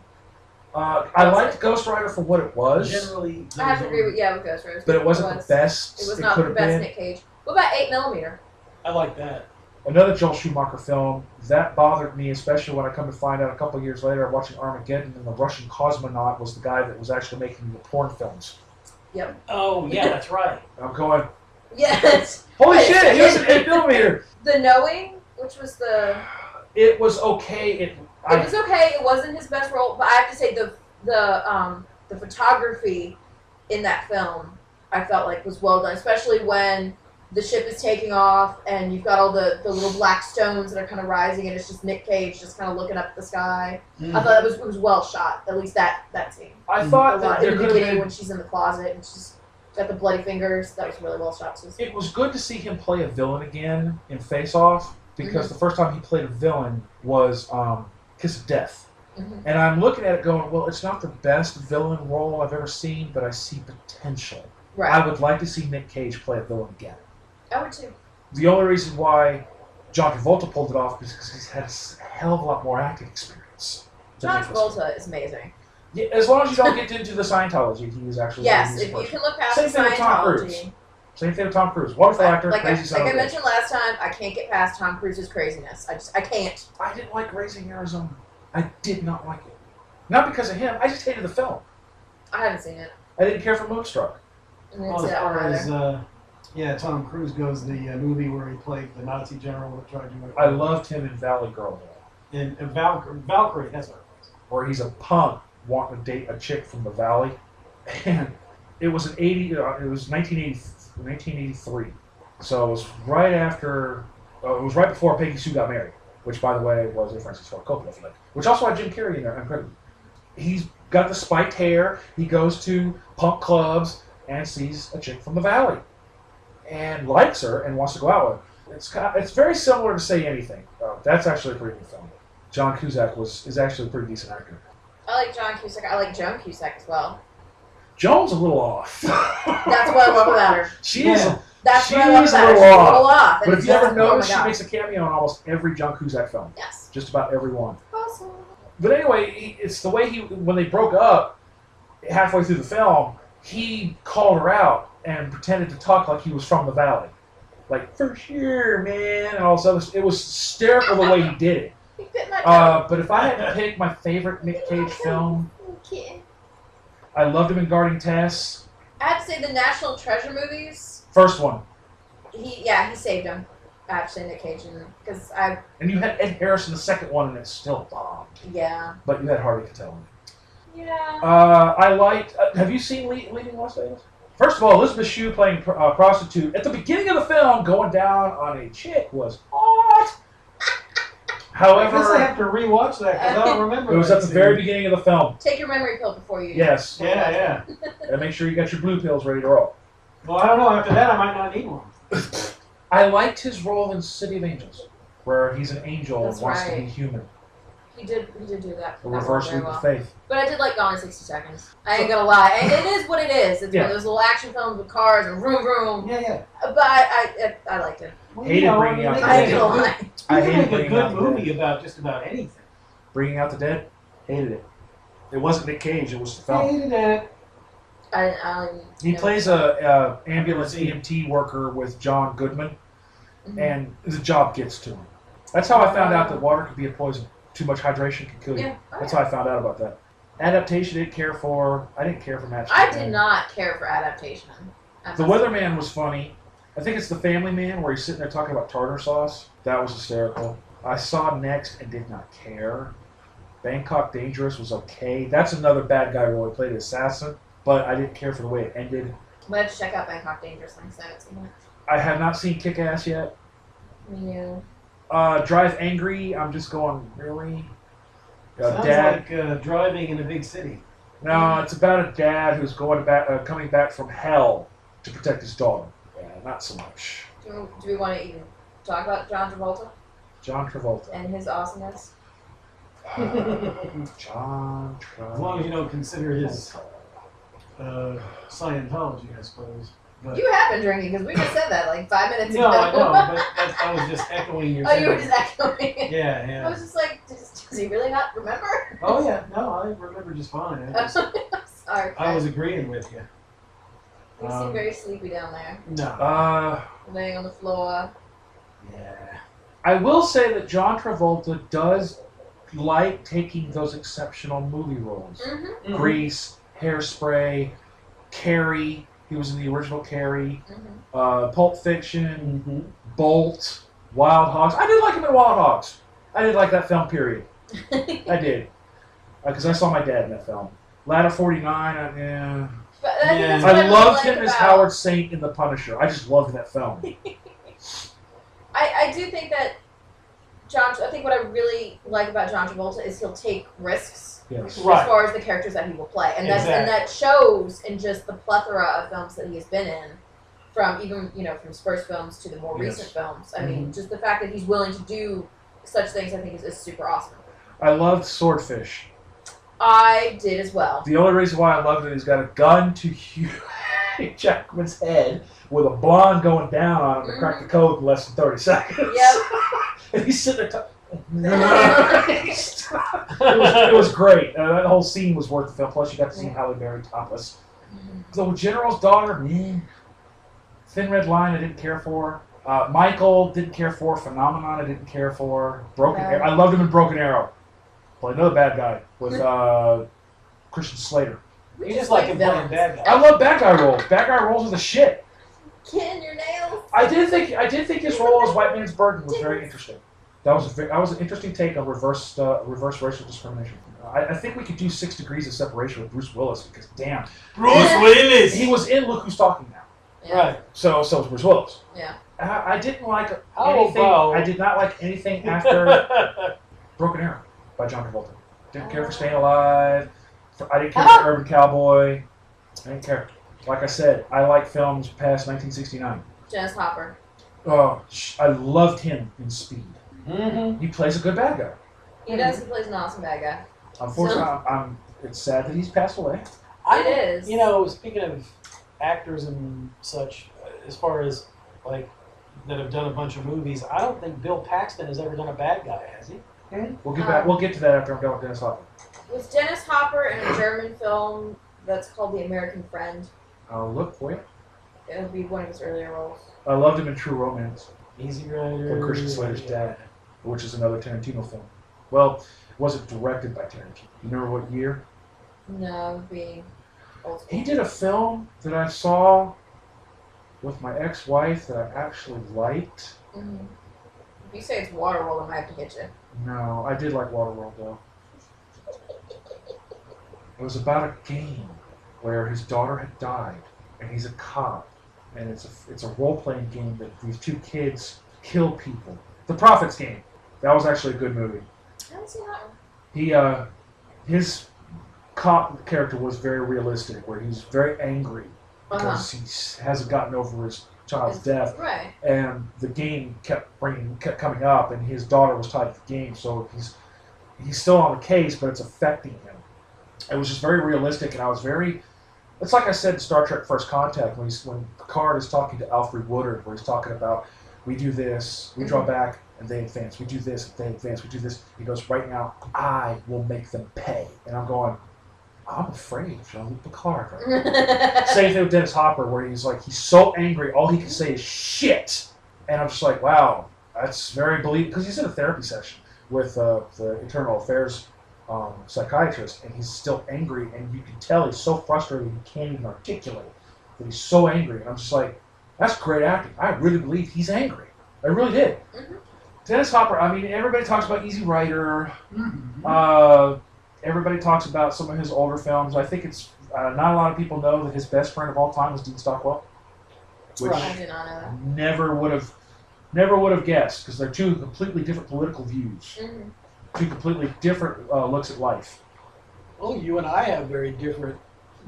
I liked Ghost Rider for what it was. Generally, I have to agree with Ghost Rider. But it wasn't the best. It was not the best Nick Cage. What about 8mm? I like that. Another Joel Schumacher film that bothered me, especially when I come to find out a couple of years later, watching Armageddon, and the Russian cosmonaut was the guy that was actually making the porn films. Yep. Oh, yeah, that's right. I'm going, Yes. holy shit, he was an 8mm. The Knowing, which was the... It was okay. It was okay. It wasn't his best role, but I have to say the photography in that film I felt like was well done, especially when the ship is taking off and you've got all the little black stones that are kind of rising, and it's just Nick Cage just kind of looking up at the sky. I thought it was well shot. At least that scene. I thought that in there the could have beginning been. when she's in the closet and she's got the bloody fingers. That was really well shot. So It was good to see him play a villain again in Face Off, because the first time he played a villain was Kiss of Death. And I'm looking at it going, well, it's not the best villain role I've ever seen, but I see potential. Right. I would like to see Nick Cage play a villain again. I would too. The only reason why John Travolta pulled it off is because he's had a hell of a lot more acting experience. John Travolta is amazing. Yeah, as long as you don't get into the Scientology, he was actually Yes, if you can look past the Same thing with Tom Cruise. Scientology. Same thing with Tom Cruise. Wonderful actor, Like crazy son of I a bitch. mentioned last time, I can't get past Tom Cruise's craziness. I can't. I didn't like Raising Arizona. I did not like it. Not because of him. I just hated the film. I haven't seen it. I didn't care for Moonstruck. I didn't Well, see as that one far either. as Tom Cruise goes, the movie where he played the Nazi general that tried to... I loved him in Valley Girl, though. In Valkyrie, that's what it was. Where he's a punk wanting to date a chick from the Valley. And it was it was 1983. So it was right after, it was right before Peggy Sue got married, which, by the way, was a Francis Ford Coppola flick, which also had Jim Carrey in there. Incredible. He's got the spiked hair. He goes to punk clubs and sees a chick from the Valley and likes her and wants to go out with her. It's very similar to Say Anything. That's actually a pretty good film. John Cusack is actually a pretty decent actor. I like John Cusack. I like Joan Cusack as well. Joan's a little off. That's what I love about her. She is. That's what I love She's about her. a She's little a little off. But and if you ever oh my notice, she God. makes a cameo in almost every John Cusack film. Yes. Just about every one. Awesome. But anyway, it's the way when they broke up, halfway through the film, he called her out and pretended to talk like he was from the Valley. Like, for sure, man, and all this other stuff. It was hysterical the way he did it. He fit my joke. But if I had to pick my favorite Nick Cage film, Okay. I loved him in Guarding Tess. I have to say the National Treasure movies. First one. He saved him. I have to say Nick Cage, because And you had Ed Harris in the second one, and it still bombed. yeah. But you had Harvey Keitel in it. Yeah. I liked. Have you seen Leaving Las Vegas? First of all, Elizabeth Shue playing prostitute at the beginning of the film, going down on a chick was hot. I guess I However, have to rewatch that because I don't remember. it was that at the scene. very beginning of the film. Take your memory pill before you. Yes, Yeah. and make sure you got your blue pills ready to roll. Well, I don't know. After that, I might not need one. I liked his role in City of Angels, where he's an angel That's and wants to right. be human. He did do that. A that reverse very leap well. of faith. But I did like Gone in 60 Seconds. I ain't gonna lie. And it is what it is. It's one of those little action films with cars and vroom vroom. Yeah. But I liked it. Well, Hated Bringing Out they the I can ain't Dead. gonna make lie. I a good, hated make a Bringing Out good the Dead. movie about just about anything. Bringing Out the Dead, hated it. It wasn't Nick Cage, it was the I film. hated it. He plays a ambulance EMT worker with John Goodman, Mhm. and the job gets to him. That's how I found out that water could be a poison. Too much hydration can kill you. Yeah. That's how I found out about that. Adaptation, I didn't care for Match. I did not care for adaptation. The Weatherman was funny. I think it's The Family Man where he's sitting there talking about tartar sauce. That was hysterical. I saw Next and did not care. Bangkok Dangerous was okay. That's another bad guy role. He played an assassin, but I didn't care for the way it ended. But I have to check out Bangkok Dangerous next time it's in I have not seen Kick-Ass yet. Yeah. Drive Angry, I'm just going, really? Sounds Dad. like driving in a big city. No, it's about a dad who's coming back from hell to protect his daughter. Yeah, not so much. Do we want to even talk about John Travolta John Travolta. and his awesomeness? John Travolta. As long as you don't consider his Scientology, I suppose. But You have been drinking because we just said that like 5 minutes no, ago. I know, but I was just echoing your. Oh, you were sentiment. just echoing it. Yeah, I yeah. was just like, does he really not remember? Oh yeah, no, I remember just fine. I'm sorry. I was agreeing with you. You seem very sleepy down there, No. laying on the floor. Yeah. I will say that John Travolta does like taking those exceptional movie roles. Mm-hmm. Grease, Hairspray, Carrie. He was in the original Carrie. Pulp Fiction, Bolt, Wild Hogs. I did like him in Wild Hogs. I did like that film, period. I did. Because I saw my dad in that film. Ladder 49, yeah. But I think that's what I really loved like him as about- Howard Saint in The Punisher. I just loved that film. I do think that I think what I really like about John Travolta is he'll take risks Yes. Right. as far as the characters that he will play, and that shows in just the plethora of films that he has been in, from even from Spurs films to the more recent films. I mean, just the fact that he's willing to do such things, I think, is super awesome. I loved Swordfish. I did as well. The only reason why I loved it is he's got a gun to Hugh Jackman's head with a blonde going down on him to crack the code in less than 30 seconds. Yep. And he's sitting there it was great. That whole scene was worth the film. Plus, you got to see Halle Berry topless. The General's Daughter, Thin Red Line, I didn't care for. Michael, didn't care for. Phenomenon, I didn't care for. Broken Arrow. I loved him in Broken Arrow. Played another bad guy with Christian Slater. You just like him playing bad guy. I love bad guy roles. Bad guy roles are the shit. Getting your nails. I did think his role as White Man's Burden was very interesting. That was an interesting take on reverse racial discrimination. I think we could do 6 Degrees of Separation with Bruce Willis because damn, Bruce Willis. he was in Look Who's Talking Now. Yeah. Right. So was Bruce Willis. Yeah. I didn't like How anything. about- I did not like anything after Broken Arrow by John Travolta. Didn't care for Staying Alive. I didn't care for Urban Cowboy. I didn't care. Like I said, I like films past 1969. Dennis Hopper. Oh, I loved him in Speed. Mm-hmm. He plays a good bad guy. He does. He plays an awesome bad guy. Unfortunately, it's sad that he's passed away. It is. Speaking of actors and such, as far as like that have done a bunch of movies, I don't think Bill Paxton has ever done a bad guy, has he? We'll get back. We'll get to that after I'm done with Dennis Hopper. Was Dennis Hopper in a German film that's called The American Friend? I'll look for you. It would be one of his earlier roles. I loved him in True Romance. Easy Rider. Or Christian Slater's dad, which is another Tarantino film. Well, it wasn't directed by Tarantino. You remember what year? No, it would be old school. He did a film that I saw with my ex-wife that I actually liked. Mm-hmm. If you say it's Waterworld, I might have to hit you. No, I did like Waterworld though. It was about a game where his daughter had died, and he's a cop, and it's a role-playing game that these 2 kids kill people. The Prophets Game. That was actually a good movie. I haven't seen that one. His cop character was very realistic, where he's very angry because he hasn't gotten over his child's death, Right. and the game kept coming up, and his daughter was tied to the game, so he's still on the case, but it's affecting him. It was just very realistic, and I was very. It's like I said in Star Trek: First Contact when Picard is talking to Alfred Woodard, where he's talking about we do this, we draw back, and they advance. We do this, they advance. We do this. He goes, right now, I will make them pay, and I'm going. I'm afraid of Jean-Luc Picard. Right? Same thing with Dennis Hopper, where he's so angry, all he can say is shit. And I'm just like, wow, that's very believable. Because he's in a therapy session with the Internal Affairs psychiatrist, and he's still angry, and you can tell he's so frustrated he can't even articulate that he's so angry. And I'm just like, that's great acting. I really believe he's angry. I really did. Mm-hmm. Dennis Hopper, I mean, everybody talks about Easy Rider. Everybody talks about some of his older films. I think it's not a lot of people know that his best friend of all time was Dean Stockwell, which I did not know that. never would have guessed, because they're 2 completely different political views, Mm-hmm. 2 completely different looks at life. Well, you and I have very different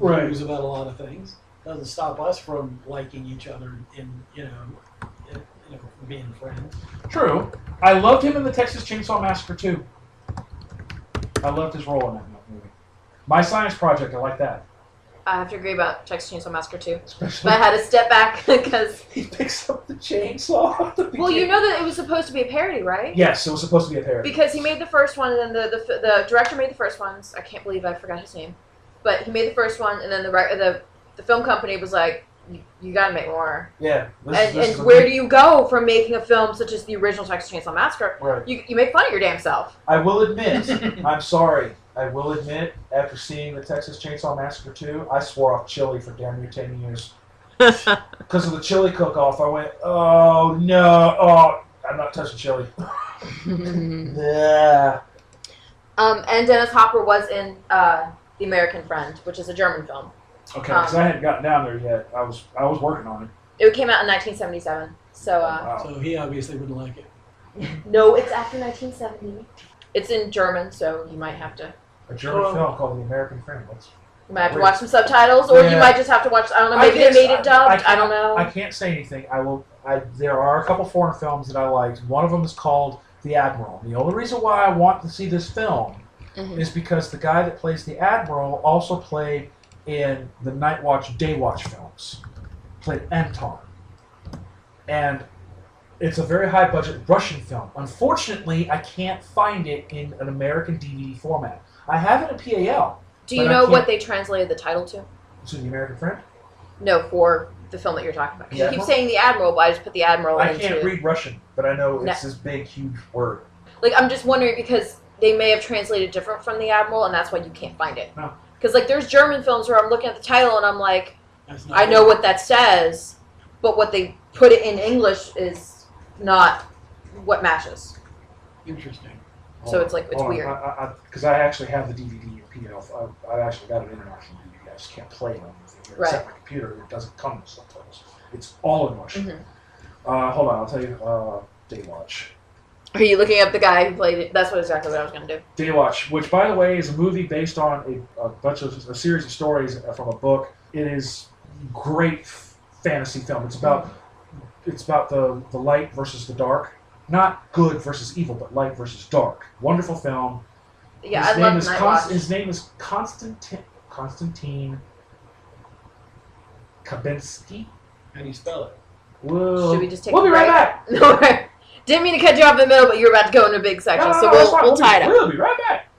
Right. views about a lot of things. Doesn't stop us from liking each other in being friends. True. I loved him in the Texas Chainsaw Massacre too. I loved his role in that movie. My Science Project, I like that. I have to agree about Texas Chainsaw Massacre too. Especially But I had to step back because. he picks up the chainsaw. At the Well, you beginning. know that it was supposed to be a parody, right? Yes, it was supposed to be a parody. Because he made the first one, and then the director made the first ones. I can't believe I forgot his name, but he made the first one, and then the film company was like, You gotta make more. Yeah. And where do you go from making a film such as the original Texas Chainsaw Massacre? Right. You make fun of your damn self. I will admit, I'm sorry. I will admit, after seeing the Texas Chainsaw Massacre 2, I swore off chili for damn near 10 years. Because of the chili cook-off, I went, oh no, I'm not touching chili. Yeah. And Dennis Hopper was in The American Friend, which is a German film. Okay, because I hadn't gotten down there yet. I was working on it. It came out in 1977. So, Wow. So he obviously wouldn't like it. no, it's after 1970. It's in German, so you might have to. A German film called The American Friend. You might have to watch some subtitles, or you Yeah. might just have to watch. I don't know. Maybe they made it dubbed. I don't know. I can't say anything. There are a couple foreign films that I liked. One of them is called The Admiral. The only reason why I want to see this film is because the guy that plays the Admiral also played in the Night Watch, Day Watch films. Played Anton. And it's a very high-budget Russian film. Unfortunately, I can't find it in an American DVD format. I have it in PAL. Do you know what they translated the title to? To The American Friend? No, for the film that you're talking about. 'Cause The you keep Admiral? saying the Admiral, but I just put the Admiral I into... can't read Russian, but I know it's this big, huge word. Like, I'm just wondering because they may have translated different from the Admiral, and that's why you can't find it. No. Because, like, there's German films where I'm looking at the title and I'm like, That's not I know it. what that says, but what they put it in English is not what matches. Interesting. So it's like, it's weird. Because I actually have the DVD in PL. I actually got an international DVD. I just can't play it on anything here. Right. Except my computer. It doesn't come with subtitles. It's all in Russian. Mhm. Hold on. I'll tell you. Daywatch. Are you looking up the guy who played it? That's exactly what I was going to do. Daywatch, which, by the way, is a movie based on a series of stories from a book. It is great fantasy film. It's about the light versus the dark. Not good versus evil, but light versus dark. Wonderful film. Yeah, His I name love is Night Watch. His name is Konstantin Kabinski. How do you spell it? We'll be just take be a right break? back. No, didn't mean to cut you off in the middle, but you're about to go in a big section, No, so it's fine. we'll tie it up. We'll be right back.